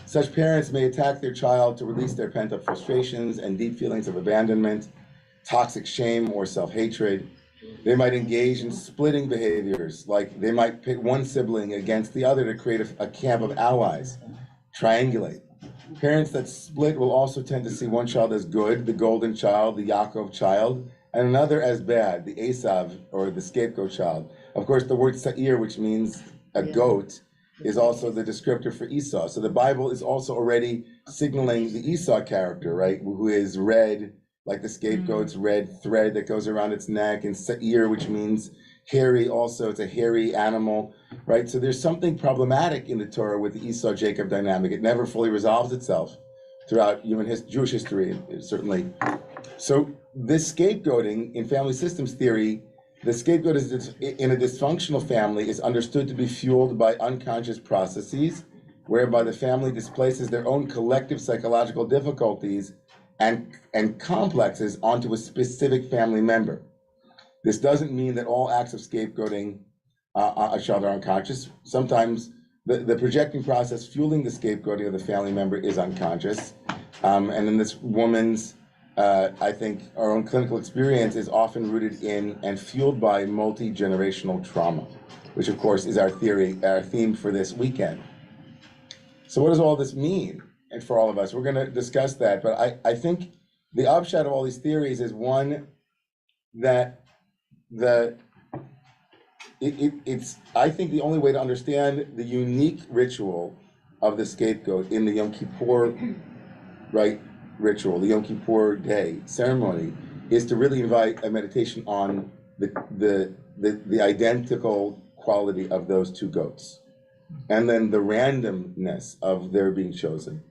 [SPEAKER 1] Such parents may attack their child to release their pent-up frustrations and deep feelings of abandonment, toxic shame, or self-hatred. They might engage in splitting behaviors, like they might pit one sibling against the other to create a camp of allies, triangulate. Parents that split will also tend to see one child as good, the golden child, the Yaakov child, and another as bad, the Esav, or the scapegoat child. Of course, the word Sa'ir, which means a goat, is also the descriptor for Esau. So the Bible is also already signaling the Esau character, right, who is red, like the scapegoat's red thread that goes around its neck, and Sa'ir, which means hairy also, it's a hairy animal, right? So there's something problematic in the Torah with the Esau-Jacob dynamic. It never fully resolves itself throughout Jewish history, certainly. So this scapegoating in family systems theory, the scapegoat is in a dysfunctional family is understood to be fueled by unconscious processes, whereby the family displaces their own collective psychological difficulties and complexes onto a specific family member. This doesn't mean that all acts of scapegoating are unconscious. Sometimes the projecting process fueling the scapegoating of the family member is unconscious. And then this woman's, I think, our own clinical experience is often rooted in and fueled by multi-generational trauma, which of course is our theme for this weekend. So what does all this mean? And for all of us, we're going to discuss that. But I think the upshot of all these theories is one that it's I think the only way to understand the unique ritual of the scapegoat in the Yom Kippur, right, ritual, the Yom Kippur day ceremony, is to really invite a meditation on the identical quality of those two goats, and then the randomness of their being chosen.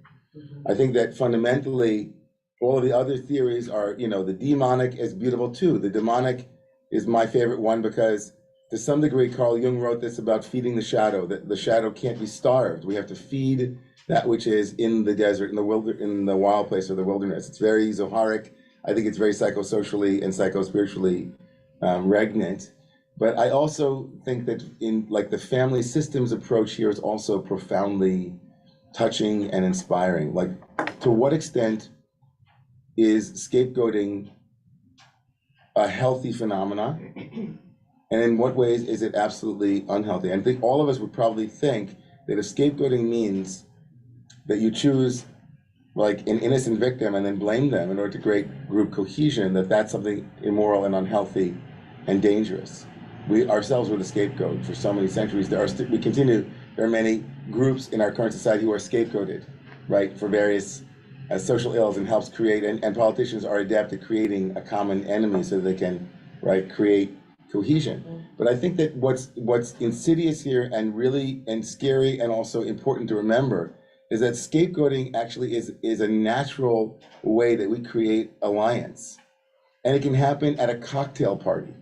[SPEAKER 1] I think that fundamentally, all of the other theories are, the demonic is beautiful too. The demonic is my favorite one because to some degree, Carl Jung wrote this about feeding the shadow, that the shadow can't be starved. We have to feed that which is in the desert, in the wild place or the wilderness. It's very Zoharic. I think it's very psychosocially and psychospiritually regnant. But I also think that in the family systems approach here is also profoundly touching and inspiring. To what extent is scapegoating a healthy phenomenon? And in what ways is it absolutely unhealthy? And I think all of us would probably think that if scapegoating means that you choose an innocent victim and then blame them in order to create group cohesion, that's something immoral and unhealthy and dangerous. We ourselves were the scapegoat for so many centuries. There are many groups in our current society who are scapegoated, right, for various social ills, and helps create, and politicians are adept at creating a common enemy so that they can, create cohesion. But I think that what's insidious here and really scary and also important to remember is that scapegoating actually is a natural way that we create alliance. And it can happen at a cocktail party.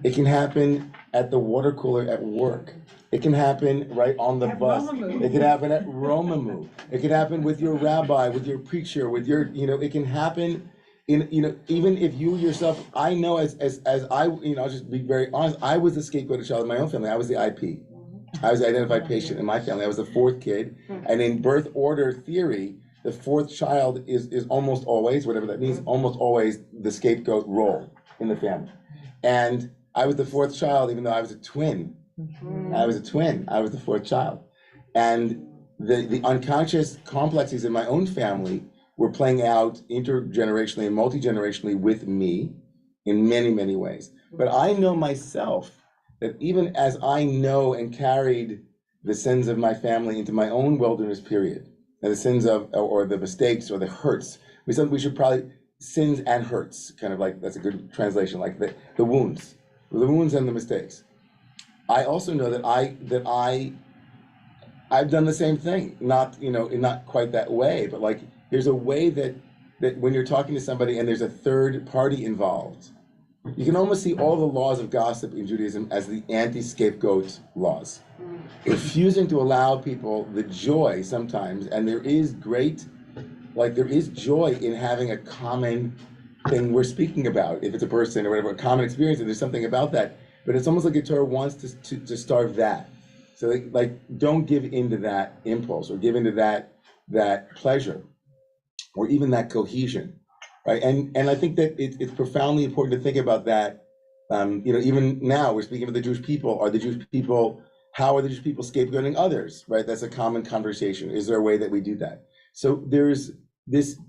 [SPEAKER 1] It can happen at the water cooler at work. It can happen right on the bus. It can happen at Romemu. It can happen with your rabbi, with your preacher, with your, it can happen in, even if you yourself, I know as I, I'll just be very honest, I was the scapegoated child in my own family. I was the IP. I was the identified patient in my family. I was the fourth kid. And in birth order theory, the fourth child is almost always, whatever that means, almost always the scapegoat role in the family. And I was the fourth child, even though I was a twin. I was the fourth child. And the unconscious complexes in my own family were playing out intergenerationally and multi-generationally with me in many, many ways. But I know myself that even as I know and carried the sins of my family into my own wilderness period, and the sins or the mistakes or the hurts, we should probably, sins and hurts, kind of that's a good translation, the wounds and the mistakes. I also know that I've done the same thing, not quite that way, but there's a way that when you're talking to somebody and there's a third party involved, you can almost see all the laws of gossip in Judaism as the anti-scapegoat laws, refusing to allow people the joy sometimes, and there is joy in having a common thing we're speaking about, if it's a person or whatever, a common experience, and there's something about that, but it's almost like the Torah wants to starve that. So don't give into that impulse or give into that pleasure or even that cohesion, right? And I think that it's profoundly important to think about that. Even now we're speaking of the Jewish people. How are the Jewish people scapegoating others, right? That's a common conversation. Is there a way that we do that? So this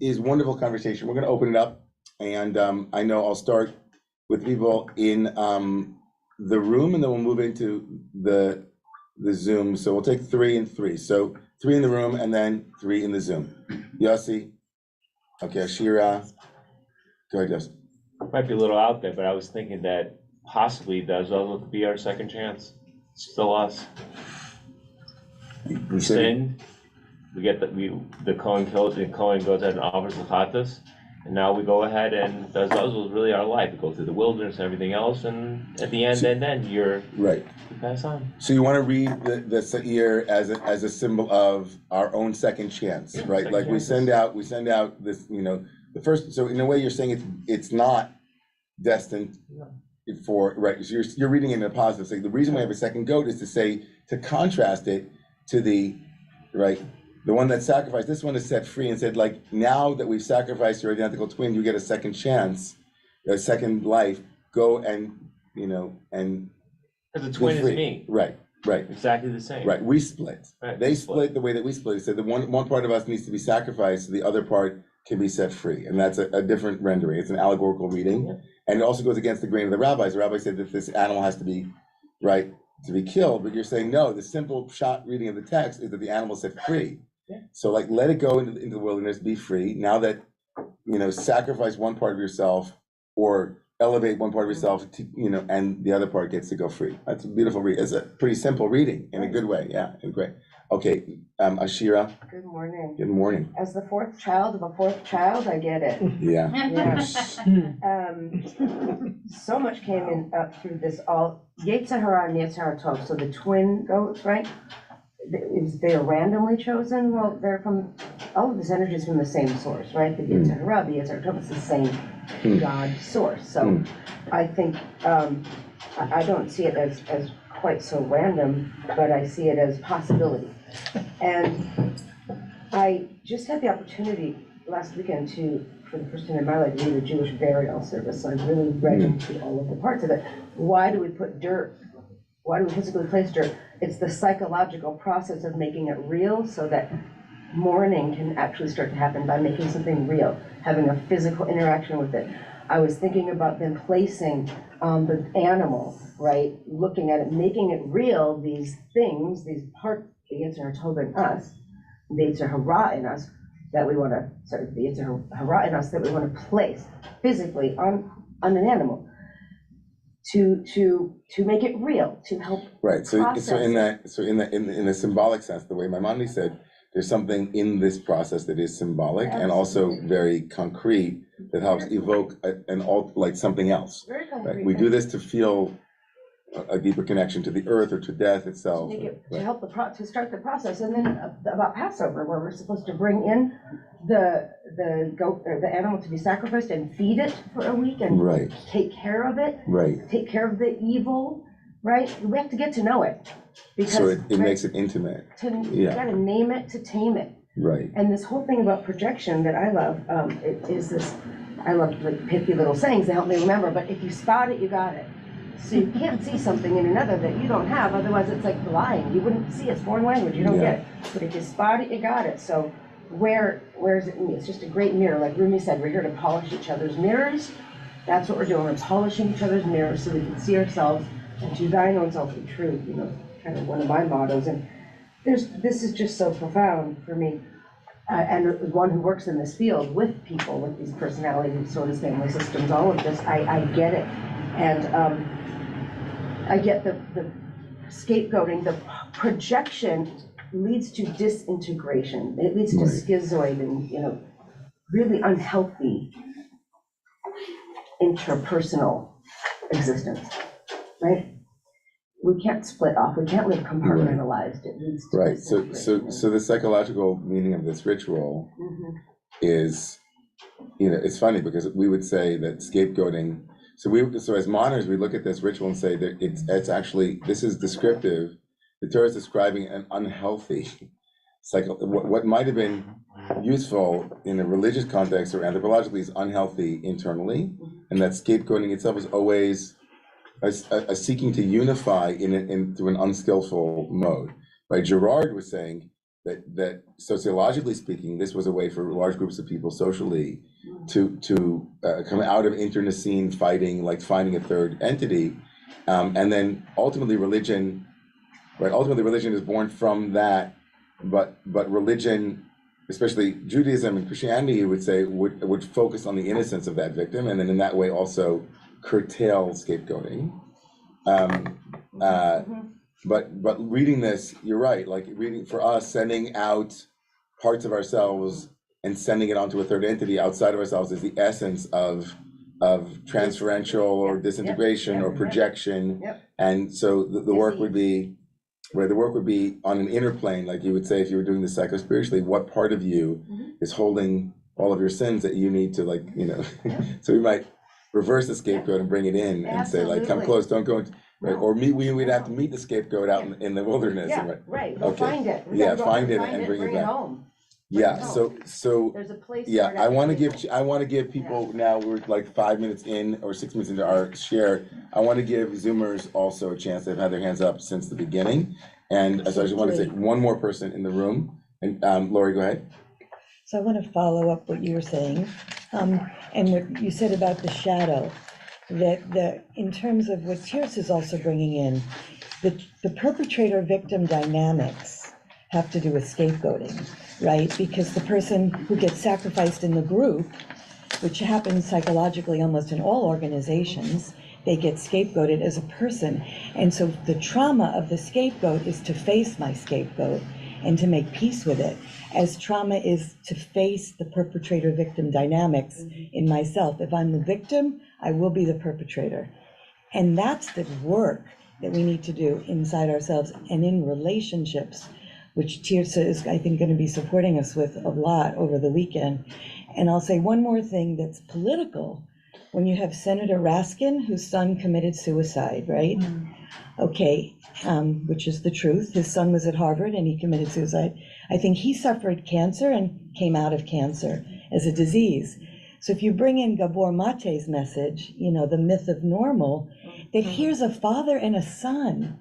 [SPEAKER 1] is wonderful conversation. We're going to open it up, and I know I'll start with people in the room, and then we'll move into the Zoom. So we'll take 3 and 3. So 3 in the room, and then 3 in the Zoom. Yossi, okay, Ashira, go ahead, Yossi.
[SPEAKER 9] Might be a little out there, but I was thinking that possibly does well to be our second chance. It's still us.
[SPEAKER 1] You said-
[SPEAKER 9] Sin, we get the Cohen kills, and Cohen goes ahead and offers the Chatas, and now we go ahead and does was really our life. We go through the wilderness and everything else, and at the end, then you
[SPEAKER 1] Right.
[SPEAKER 9] pass on.
[SPEAKER 1] So you want to read the Sa'ir as a symbol of our own second chance, right?
[SPEAKER 9] Second
[SPEAKER 1] Like we send out this, the first. So in a way, you're saying it's not destined for, right? So you're reading it in a positive. So the reason we have a second goat is to contrast it to the one that sacrificed. This one is set free and said, like, now that we've sacrificed your identical twin, you get a second chance, a second life. Go and and
[SPEAKER 9] Because the twin is
[SPEAKER 1] free.
[SPEAKER 9] me.
[SPEAKER 1] Right.
[SPEAKER 9] Exactly the same.
[SPEAKER 1] Right, we split.
[SPEAKER 9] Right,
[SPEAKER 1] They
[SPEAKER 9] we
[SPEAKER 1] split the way that we split. So the one part of us needs to be sacrificed, the other part can be set free. And that's a different rendering. It's an allegorical reading.
[SPEAKER 9] Yeah.
[SPEAKER 1] And it also goes against the grain of the rabbis. The rabbi said that this animal has to be, to be killed. But you're saying, no, the simple shot reading of the text is that the animal is set free.
[SPEAKER 9] Yeah.
[SPEAKER 1] So let it go into the wilderness, be free. Now that, sacrifice one part of yourself or elevate one part of yourself, and the other part gets to go free. That's a beautiful read. It's a pretty simple reading in a good way. Yeah, great. Okay, Ashira,
[SPEAKER 10] Good morning.
[SPEAKER 1] good morning.
[SPEAKER 10] As the fourth child of a fourth child, I get it.
[SPEAKER 1] Yeah.
[SPEAKER 10] Yeah. So much came in up through this all Yetzer Hara and Yetzer Hara Tov. So the twin goats, right? They are randomly chosen. Well, they're from all of this energy is from the same source, right? The Yetzer Hara, the Yetzer Tov, it's the same God source. So I think I don't see it as quite so random, but I see it as possibility. And I just had the opportunity last weekend to, for the first time in my life, read a Jewish burial service. So I've really read into all of the parts of it. Why do we put dirt? Why do we physically place dirt? It's the psychological process of making it real so that mourning can actually start to happen by making something real, having a physical interaction with it. I was thinking about them placing the animal, right? Looking at it, making it real, these things, these parts, the Yetzer Tov in us, the Yetzer Hara in us, that we want to, the Yetzer Hara in us that we want to place physically on an animal to make it real, to help
[SPEAKER 1] Right. So
[SPEAKER 10] process
[SPEAKER 1] in
[SPEAKER 10] it.
[SPEAKER 1] in a symbolic sense, the way Maimonides said, there's something in this process that is symbolic and also very concrete that helps evoke like something else.
[SPEAKER 10] Very
[SPEAKER 1] Right?
[SPEAKER 10] concrete.
[SPEAKER 1] We do this to feel a deeper connection to the earth or to death itself.
[SPEAKER 10] Make it, to
[SPEAKER 1] Right.
[SPEAKER 10] help to start the process, and then about Passover, where we're supposed to bring in the goat or the animal to be sacrificed and feed it for a week and
[SPEAKER 1] Right.
[SPEAKER 10] take care of it,
[SPEAKER 1] Right.
[SPEAKER 10] take care of the evil, right? We have to get to know it because
[SPEAKER 1] So it makes it intimate.
[SPEAKER 10] you gotta name it to tame it.
[SPEAKER 1] Right.
[SPEAKER 10] And this whole thing about projection that I love is this. I love like pithy little sayings that help me remember. But if you spot it, you got it. So you can't see something in another that you don't have, otherwise it's like lying. You wouldn't see it's foreign language, you don't get it. But if you spot it, you got it. So where is it in me? It's just a great mirror. Like Rumi said, we're here to polish each other's mirrors. That's what we're doing. We're polishing each other's mirrors so we can see ourselves and to thine own self be true, kind of one of my mottos. And this is just so profound for me. And as one who works in this field with people, with these personality disorders, family systems, all of this, I get it. And I get the scapegoating, the projection leads to disintegration. It leads to schizoid and, really unhealthy interpersonal existence, right? We can't split off. We can't live compartmentalized. It leads to
[SPEAKER 1] Right. So
[SPEAKER 10] disintegration.
[SPEAKER 1] the psychological meaning of this ritual
[SPEAKER 10] Mhm.
[SPEAKER 1] is, it's funny because we would say that scapegoating. So as moderners, we look at this ritual and say that it's actually, this is descriptive. The Torah is describing an unhealthy cycle. What might have been useful in a religious context or anthropologically is unhealthy internally, and that scapegoating itself is always a seeking to unify into an unskillful mode. Right? Girard was saying that sociologically speaking, this was a way for large groups of people socially to come out of internecine fighting, like finding a third entity, and then ultimately religion, right? Ultimately, religion is born from that, but religion, especially Judaism and Christianity, you would say would focus on the innocence of that victim, and then in that way also curtail scapegoating. But reading this, you're right, like reading for us, sending out parts of ourselves and sending it onto a third entity outside of ourselves is the essence of transferential or disintegration or projection. And so the work would be, where the work would be on an inner plane, like you would say if you were doing the psycho-spiritually, what part of you is holding all of your sins that you need to, like, you know, so we might reverse the scapegoat and bring it in and say, like, come close, don't go into, right? Or we'd have to meet the scapegoat out in the wilderness.
[SPEAKER 10] Right, we'll
[SPEAKER 1] Okay.
[SPEAKER 10] find it. We
[SPEAKER 1] Yeah,
[SPEAKER 10] gotta go
[SPEAKER 1] find it and bring it back.
[SPEAKER 10] home.
[SPEAKER 1] Yeah, so
[SPEAKER 10] There's a place.
[SPEAKER 1] yeah,
[SPEAKER 10] for it
[SPEAKER 1] I
[SPEAKER 10] at the
[SPEAKER 1] want to
[SPEAKER 10] table.
[SPEAKER 1] give people, now we're like 5 minutes in or 6 minutes into our share. I want to give Zoomers also a chance. They've had their hands up since the beginning. And so I just want to say one more person in the room. And Lori, go ahead.
[SPEAKER 2] So I want to follow up what you were saying, and what you said about the shadow, that in terms of what Tierce is also bringing in, the perpetrator-victim dynamics have to do with scapegoating, right? Because the person who gets sacrificed in the group, which happens psychologically almost in all organizations, they get scapegoated as a person. And so the trauma of the scapegoat is to face my scapegoat and to make peace with it, as trauma is to face the perpetrator-victim dynamics in myself. If I'm the victim, I will be the perpetrator. And that's the work that we need to do inside ourselves and in relationships, which Tirsa is, I think, going to be supporting us with a lot over the weekend. And I'll say one more thing that's political. When you have Senator Raskin, whose son committed suicide, right? Okay, which is the truth. His son was at Harvard and he committed suicide. I think he suffered cancer and came out of cancer as a disease. So if you bring in Gabor Mate's message, you know, the myth of normal, that here's a father and a son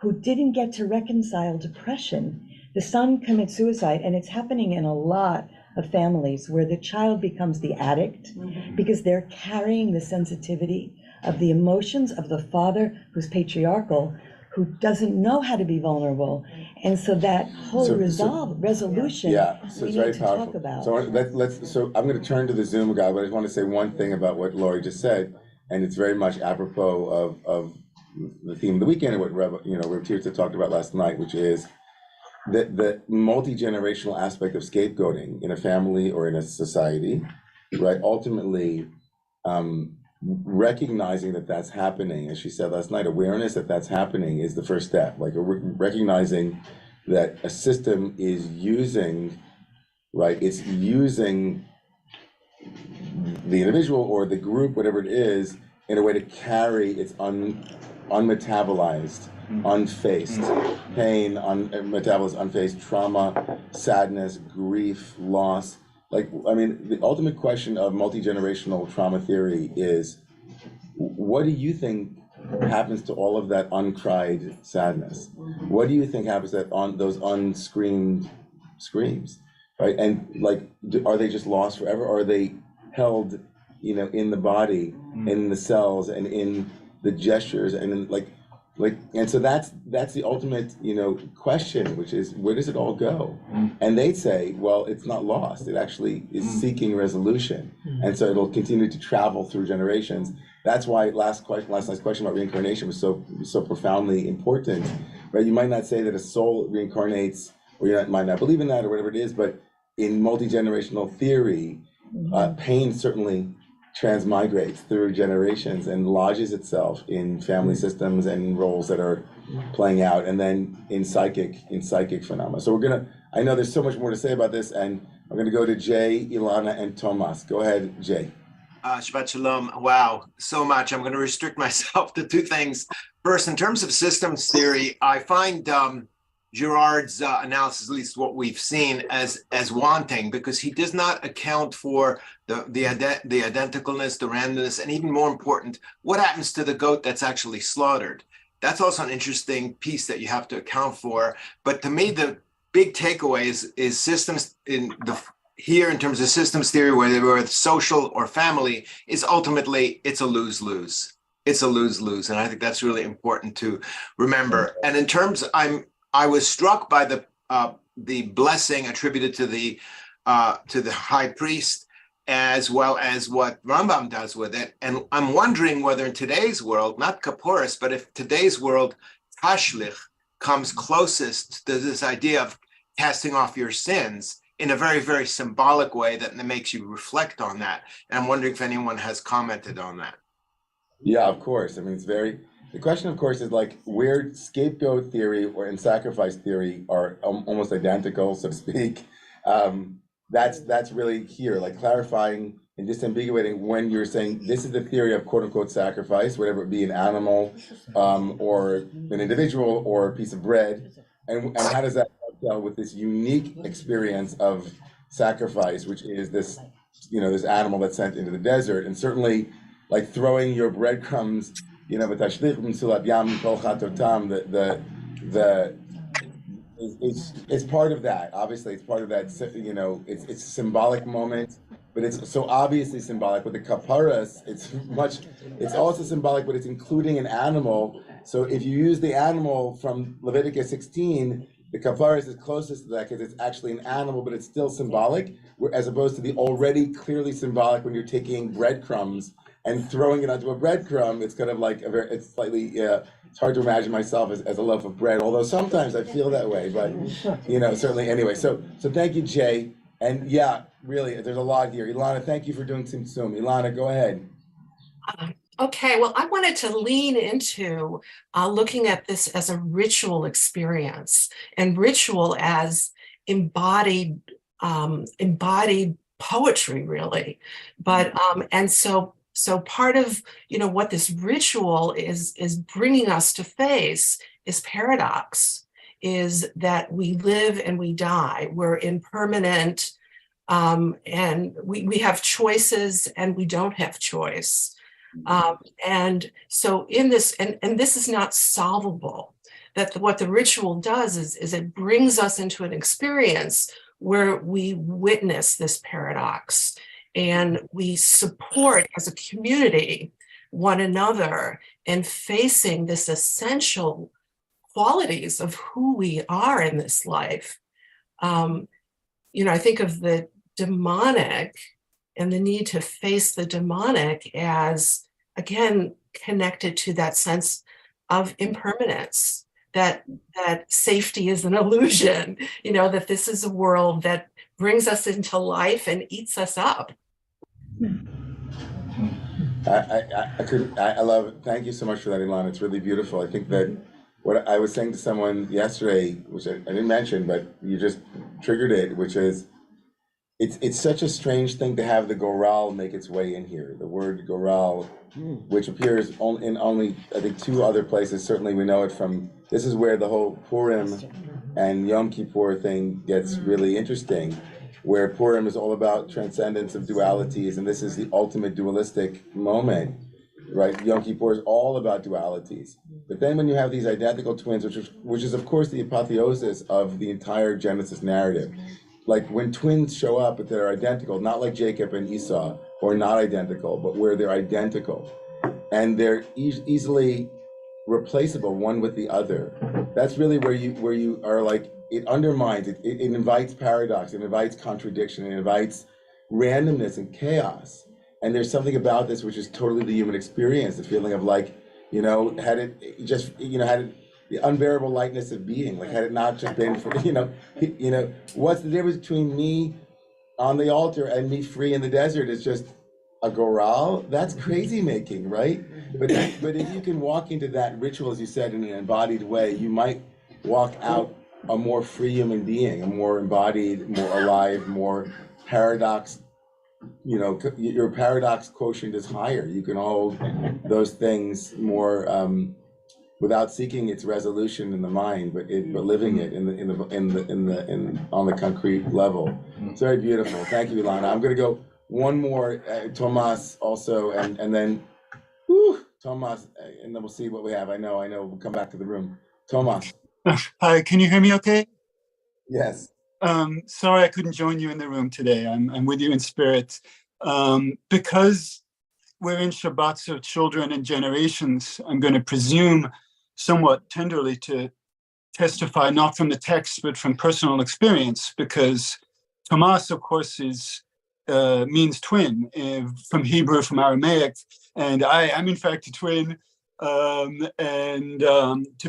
[SPEAKER 2] who didn't get to reconcile depression. The son commits suicide, and it's happening in a lot of families where the child becomes the addict because they're carrying the sensitivity of the emotions of the father who's patriarchal, who doesn't know how to be vulnerable. And so that whole resolution,
[SPEAKER 1] So
[SPEAKER 2] we
[SPEAKER 1] it's
[SPEAKER 2] need
[SPEAKER 1] very
[SPEAKER 2] to
[SPEAKER 1] powerful.
[SPEAKER 2] talk about.
[SPEAKER 1] So so I'm going to turn to the Zoom guy, but I just want to say one thing about what Lori just said, and it's very much apropos of the theme of the weekend and what Tirsa talked about last night, which is the multi-generational aspect of scapegoating in a family or in a society, right? Ultimately, recognizing that that's happening, as she said last night, awareness that that's happening is the first step. Like recognizing that a system is using, right? It's using the individual or the group, whatever it is, in a way to carry its unmetabolized, unfaced pain, metabolized, unfaced trauma, sadness, grief, loss. Like, I mean, the ultimate question of multi-generational trauma theory is, what do you think happens to all of that uncried sadness? What do you think happens to those unscreamed screams, right? And like, are they just lost forever? Or are they held, in the body, in the cells, and in the gestures, and in and so that's the ultimate, question, which is, where does it all go? And they'd say, well, it's not lost. It actually is seeking resolution. And so it'll continue to travel through generations. That's why last night's question about reincarnation was so profoundly important, right? You might not say that a soul reincarnates, or you might not believe in that, or whatever it is, but in multi-generational theory, pain certainly transmigrates through generations and lodges itself in family systems and roles that are playing out, and then in psychic phenomena. So I know there's so much more to say about this, and I'm gonna go to Jay, Ilana, and Tomas. Go ahead, Jay.
[SPEAKER 11] Shabbat Shalom. Wow, so much. I'm going to restrict myself to two things. First, in terms of systems theory, I find Girard's analysis, at least what we've seen, as wanting, because he does not account for the identicalness, the randomness, and even more important, what happens to the goat that's actually slaughtered. That's also an interesting piece that you have to account for. But to me, the big takeaway is systems here in terms of systems theory, whether it's social or family, is ultimately it's a lose-lose. It's a lose-lose, and I think that's really important to remember. And in terms, I was struck by the blessing attributed to the high priest, as well as what Rambam does with it. And I'm wondering whether in today's world, not Kaporis, but if today's world, Tashlich comes closest to this idea of casting off your sins in a very, very symbolic way that makes you reflect on that. And I'm wondering if anyone has commented on that.
[SPEAKER 1] Yeah, of course. I mean, the question, of course, is like where scapegoat theory and sacrifice theory are almost identical, so to speak. That's really here, like clarifying and disambiguating when you're saying this is the theory of quote unquote sacrifice, whatever it be, an animal, or an individual, or a piece of bread, and how does that dovetail with this unique experience of sacrifice, which is this, this animal that's sent into the desert, and certainly like throwing your breadcrumbs, it's part of that. Obviously, it's part of that. It's a symbolic moment, but it's so obviously symbolic. With the kaparas, it's also symbolic, but it's including an animal. So if you use the animal from Leviticus 16, the kaparas is closest to that because it's actually an animal, but it's still symbolic, as opposed to the already clearly symbolic when you're taking breadcrumbs and throwing it onto a breadcrumb. It's kind of like it's slightly, it's hard to imagine myself as a loaf of bread, although sometimes I feel that way, but certainly anyway. So thank you, Jay. And yeah, really, there's a lot here. Ilana, thank you for doing Tzimtzum. Ilana, go ahead.
[SPEAKER 5] Okay, well, I wanted to lean into looking at this as a ritual experience and ritual as embodied poetry, really. But and so part of what this ritual is bringing us to face is paradox, is that we live and we die. We're impermanent, and we have choices and we don't have choice. And so in this, and this is not solvable. What the ritual does is it brings us into an experience where we witness this paradox and we support as a community one another in facing this essential qualities of who we are in this life. I think of the demonic and the need to face the demonic as, again, connected to that sense of impermanence, that safety is an illusion, that this is a world that brings us into life and eats us up.
[SPEAKER 1] I love it. Thank you so much for that, Ilana. It's really beautiful. I think that what I was saying to someone yesterday, which I didn't mention, but you just triggered it, which is, it's such a strange thing to have the goral make its way in here. The word goral, which appears in only, I think, 2 other places. Certainly we know it from, this is where the whole Purim and Yom Kippur thing gets really interesting, where Purim is all about transcendence of dualities, and this is the ultimate dualistic moment, right? Yom Kippur is all about dualities. But then when you have these identical twins, which is of course the apotheosis of the entire Genesis narrative, like when twins show up but they're identical, not like Jacob and Esau, or not identical, but where they're identical, and they're easily replaceable one with the other. That's really where you are like, it undermines, it invites paradox, it invites contradiction, it invites randomness and chaos. And there's something about this which is totally the human experience, the feeling of like, had the unbearable lightness of being, like had it not just been for, what's the difference between me on the altar and me free in the desert? Is just a goral. That's crazy making, right? But if you can walk into that ritual, as you said, in an embodied way, you might walk out a more free human being, a more embodied, more alive, more paradox. Your paradox quotient is higher. You can hold those things more without seeking its resolution in the mind, but living it on the concrete level. It's very beautiful. Thank you, Ilana. I'm going to go one more, Tomas also, and then Tomas, and then we'll see what we have. I know. We'll come back to the room. Tomas.
[SPEAKER 12] Hi, can you hear me okay?
[SPEAKER 1] Yes.
[SPEAKER 12] Sorry I couldn't join you in the room today. I'm with you in spirit. Because we're in Shabbats of children and generations, I'm going to presume somewhat tenderly to testify not from the text, but from personal experience, because Tomas, of course, is means twin from Hebrew, from Aramaic, and I am in fact a twin. To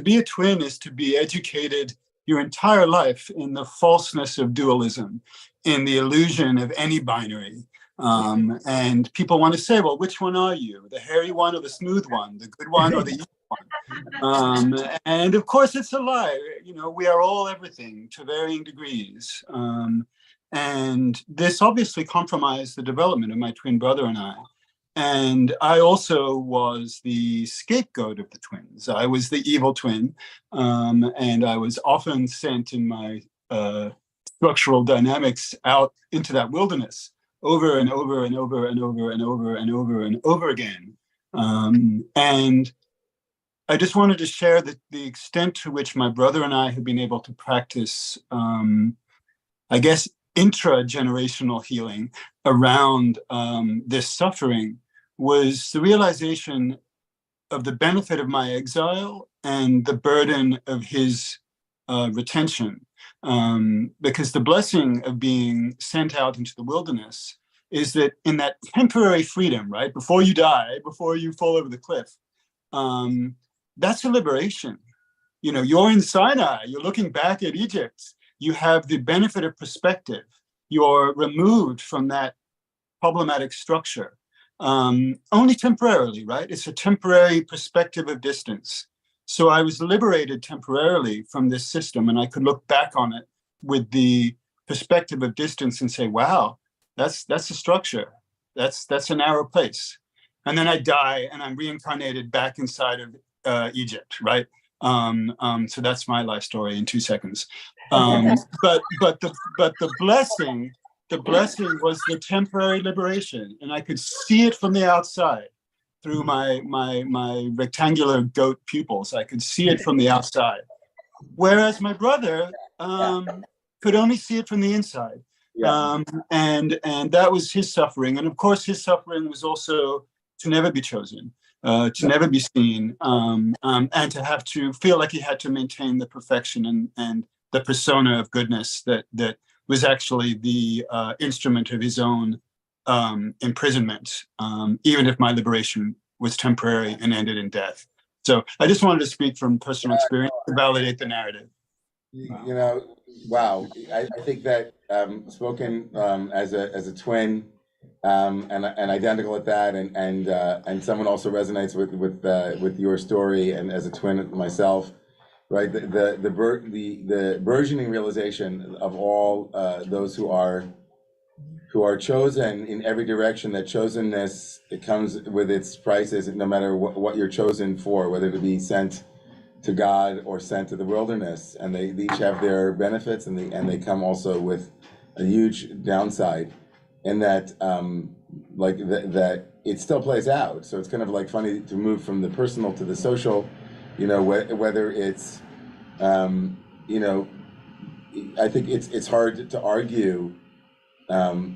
[SPEAKER 12] be a twin is to be educated your entire life in the falseness of dualism, in the illusion of any binary. And people want to say, well, which one are you? The hairy one or the smooth one? The good one or the evil one? And of course, it's a lie. You know, we are all everything to varying degrees. And this obviously compromised the development of my twin brother and I. And I also was the scapegoat of the twins. I was the evil twin, and I was often sent in my structural dynamics out into that wilderness over and over and over and over and over and over and over again. And I just wanted to share the extent to which my brother and I have been able to practice, I guess, intra-generational healing around this suffering was the realization of the benefit of my exile and the burden of his retention. Because the blessing of being sent out into the wilderness is that in that temporary freedom, right, before you die, before you fall over the cliff, that's a liberation. You know, you're in Sinai, you're looking back at Egypt, you have the benefit of perspective. You're removed from that problematic structure. Only temporarily, right? It's a temporary perspective of distance. So I was liberated temporarily from this system, and I could look back on it with the perspective of distance and say, wow, that's a structure. That's a narrow place. And then I die and I'm reincarnated back inside of Egypt, right? So that's my life story in 2 seconds. But the blessing was the temporary liberation, and I could see it from the outside through my rectangular goat pupils. I could see it from the outside, whereas my brother could only see it from the inside. And that was his suffering, and of course his suffering was also to never be chosen, to never be seen, and to have to feel like he had to maintain the perfection and the persona of goodness that was actually the instrument of his own imprisonment, even if my liberation was temporary and ended in death. So I just wanted to speak from personal experience to validate the narrative.
[SPEAKER 1] You know, wow. I think that spoken as a twin and identical at that, and someone also resonates with your story, and as a twin myself. Right, the burgeoning realization of all those who are chosen in every direction. That chosenness, it comes with its prices, no matter what you're chosen for, whether to be sent to God or sent to the wilderness, and they each have their benefits, and they come also with a huge downside, in that that it still plays out. So it's kind of like funny to move from the personal to the social. You know, whether it's, you know, I think it's hard to argue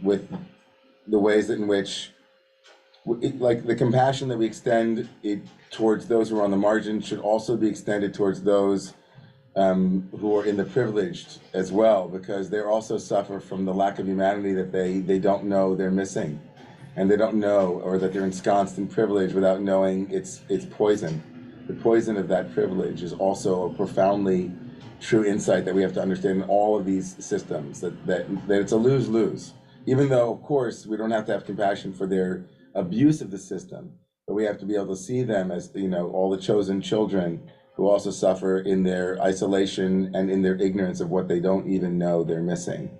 [SPEAKER 1] with the ways in which, like the compassion that we extend it towards those who are on the margin should also be extended towards those who are in the privileged as well, because they also suffer from the lack of humanity that they don't know they're missing, and they don't know, or that they're ensconced in privilege without knowing it's poison. The poison of that privilege is also a profoundly true insight that we have to understand in all of these systems, that it's a lose-lose. Even though, of course, we don't have to have compassion for their abuse of the system, but we have to be able to see them as, you know, all the chosen children who also suffer in their isolation and in their ignorance of what they don't even know they're missing.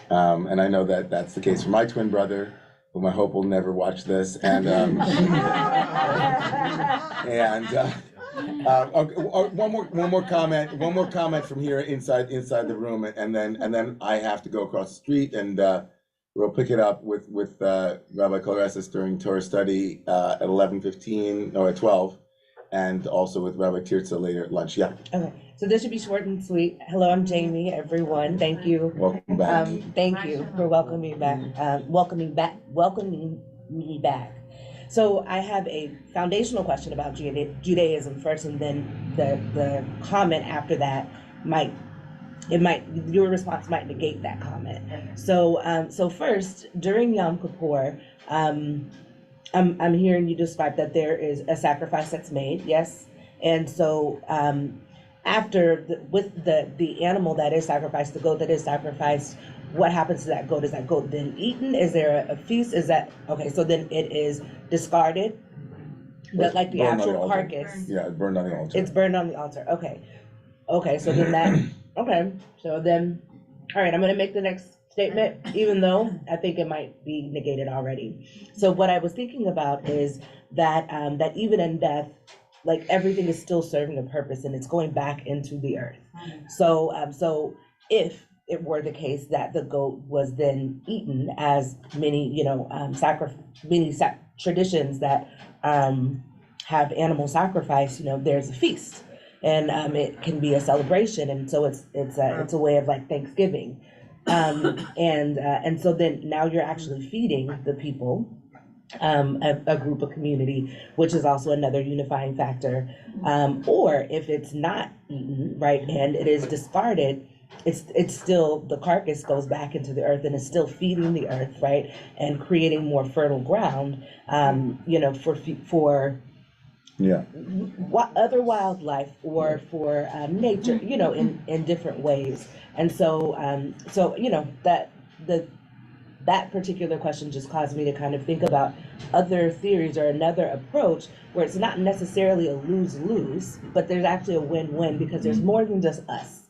[SPEAKER 1] And I know that that's the case for my twin brother, whom I hope will never watch this, and one more comment from here inside the room, and then I have to go across the street, and we'll pick it up with Rabbi Kolaresis during Torah study at 11:15 or at 12, and also with Rabbi Tirza later at lunch. Yeah.
[SPEAKER 13] Okay, so this should be short and sweet. Hello, I'm Jamie. Everyone, thank you.
[SPEAKER 1] Welcome back.
[SPEAKER 13] Thank you for welcoming me back. Welcoming me back. So I have a foundational question about Judaism first, and then the comment after that might your response might negate that comment. So first, during Yom Kippur, I'm hearing you describe that there is a sacrifice that's made, yes? And so after, with the animal that is sacrificed, the goat that is sacrificed, what happens to that goat? Is that goat then eaten? Is there a feast? Is that, okay, so then it is discarded? But like the
[SPEAKER 1] Burned on the
[SPEAKER 13] actual
[SPEAKER 1] altar.
[SPEAKER 13] carcass?
[SPEAKER 1] Yeah, burned on the altar.
[SPEAKER 13] It's burned on the altar, okay. Okay, so then that, okay, so then, all right, I'm gonna make the next statement, even though I think it might be negated already. So what I was thinking about is that, that even in death, like everything is still serving a purpose and it's going back into the earth. So, so if it were the case that the goat was then eaten, as many, traditions that have animal sacrifice, there's a feast. And it can be a celebration, and so it's a way of like Thanksgiving, and so then now you're actually feeding the people, a group, a community, which is also another unifying factor. Or if it's not eaten, right, and it is discarded, it's still, the carcass goes back into the earth and is still feeding the earth, right, and creating more fertile ground, for
[SPEAKER 1] yeah,
[SPEAKER 13] other wildlife or for nature, in different ways. And so, that particular question just caused me to kind of think about other theories or another approach where it's not necessarily a lose-lose, but there's actually a win-win, because there's more than just us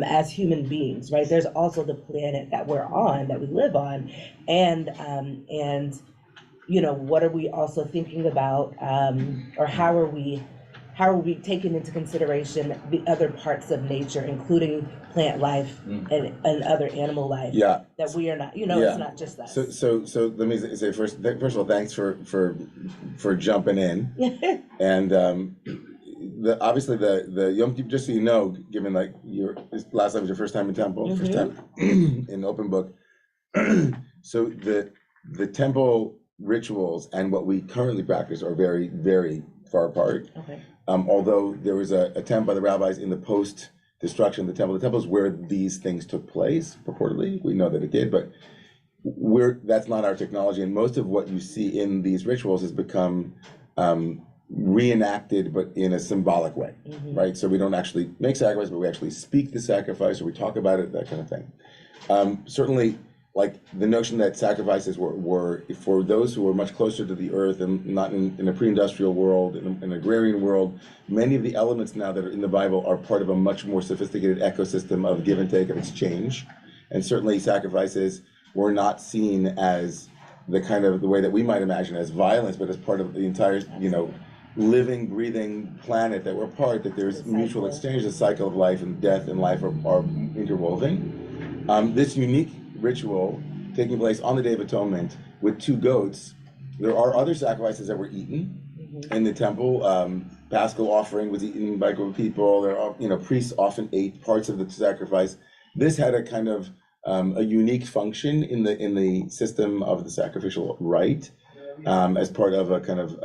[SPEAKER 13] as human beings, right? There's also the planet that we're on, that we live on, and what are we also thinking about, or how are we taking into consideration the other parts of nature, including plant life and other animal life?
[SPEAKER 1] Yeah.
[SPEAKER 13] That we are not,
[SPEAKER 1] Yeah.
[SPEAKER 13] it's not just us.
[SPEAKER 1] So let me say first of all, thanks for jumping in. And obviously the Yom Kippur, just so you know, given like last time was your first time in temple, first time in open book. So the temple rituals and what we currently practice are very, very far apart.
[SPEAKER 13] Okay.
[SPEAKER 1] Although there was a attempt by the rabbis in the post-destruction of the temple is where these things took place, purportedly. We know that it did, but that's not our technology. And most of what you see in these rituals has become reenacted, but in a symbolic way, right? So we don't actually make sacrifice, but we actually speak the sacrifice, or we talk about it, that kind of thing. Certainly, like the notion that sacrifices were for those who were much closer to the earth and not in a pre-industrial world, in an agrarian world. Many of the elements now that are in the Bible are part of a much more sophisticated ecosystem of give and take, of exchange. And certainly sacrifices were not seen as the way that we might imagine as violence, but as part of the entire, living, breathing planet that we're part, that there's mutual exchange, the cycle of life and death and life are interwoven. This unique ritual taking place on the Day of Atonement with 2 goats. There are other sacrifices that were eaten in the temple. Paschal offering was eaten by a group of people. There are, priests often ate parts of the sacrifice. This had a kind of a unique function in the system of the sacrificial rite, as part of a kind of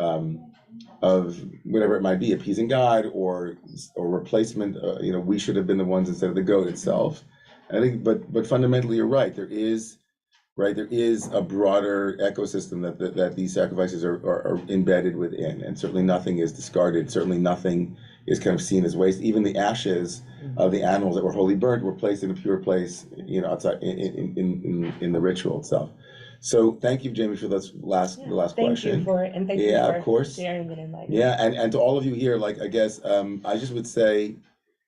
[SPEAKER 1] whatever it might be, appeasing God or replacement. We should have been the ones instead of the goat itself. I think, but fundamentally, you're right. There is a broader ecosystem that these sacrifices are embedded within, and certainly nothing is discarded. Certainly nothing is kind of seen as waste. Even the ashes of the animals that were wholly burnt were placed in a pure place, outside in the ritual itself. So thank you, Jamie, for the last question.
[SPEAKER 13] Thank you for it, and thank you
[SPEAKER 1] of
[SPEAKER 13] for
[SPEAKER 1] course.
[SPEAKER 13] sharing it and enlightening.
[SPEAKER 1] Yeah, and to all of you here, I guess I just would say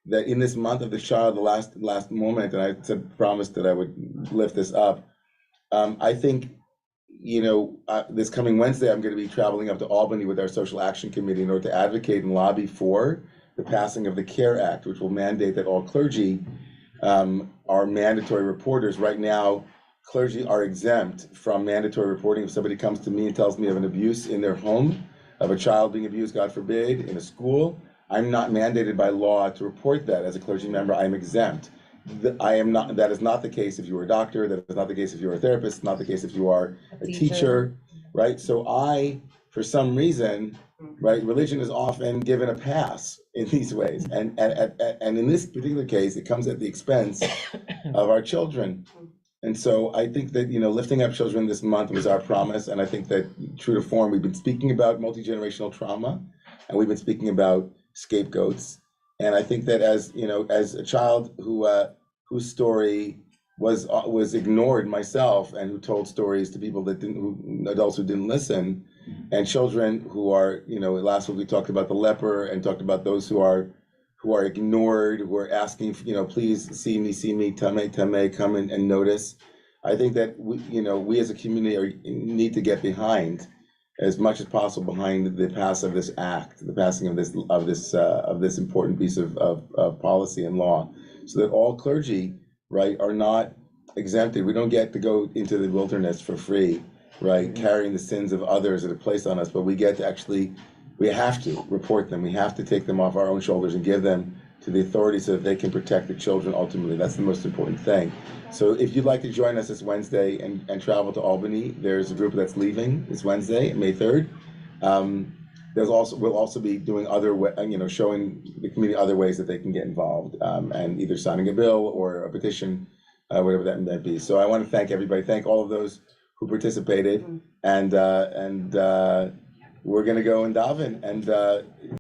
[SPEAKER 1] that in this month of the child, the last moment, and I promised that I would lift this up. I think, this coming Wednesday, I'm going to be traveling up to Albany with our Social Action Committee in order to advocate and lobby for the passing of the CARE Act, which will mandate that all clergy are mandatory reporters. Right now, clergy are exempt from mandatory reporting. If somebody comes to me and tells me of an abuse in their home, of a child being abused, God forbid, in a school, I'm not mandated by law to report that. As a clergy member, I'm exempt. That is not the case if you are a doctor, that is not the case if you're a therapist, not the case if you are a teacher, right? So I, for some reason, right? Religion is often given a pass in these ways. And in this particular case, it comes at the expense of our children. And so I think that, lifting up children this month was our promise. And I think that, true to form, we've been speaking about multi-generational trauma, and we've been speaking about scapegoats. And I think that as a child whose story was ignored myself, and who told stories to people adults who didn't listen, and children who are, last week we talked about the leper and talked about those who are ignored, who are asking, please see me, tame, come and notice. I think that we as a community need to get behind, as much as possible, behind the passing of this act, the passing of this important piece of policy and law, so that all clergy, right, are not exempted. We don't get to go into the wilderness for free, right, carrying the sins of others that are placed on us, but we get to we have to report them. We have to take them off our own shoulders and give them to the authorities so that they can protect the children ultimately. That's the most important thing. So if you'd like to join us this Wednesday and travel to Albany, there's a group that's leaving this Wednesday, May 3rd. We'll also be doing showing the community other ways that they can get involved, and either signing a bill or a petition, whatever that might be. So I want to thank everybody, thank all of those who participated, and we're going to go and daven, and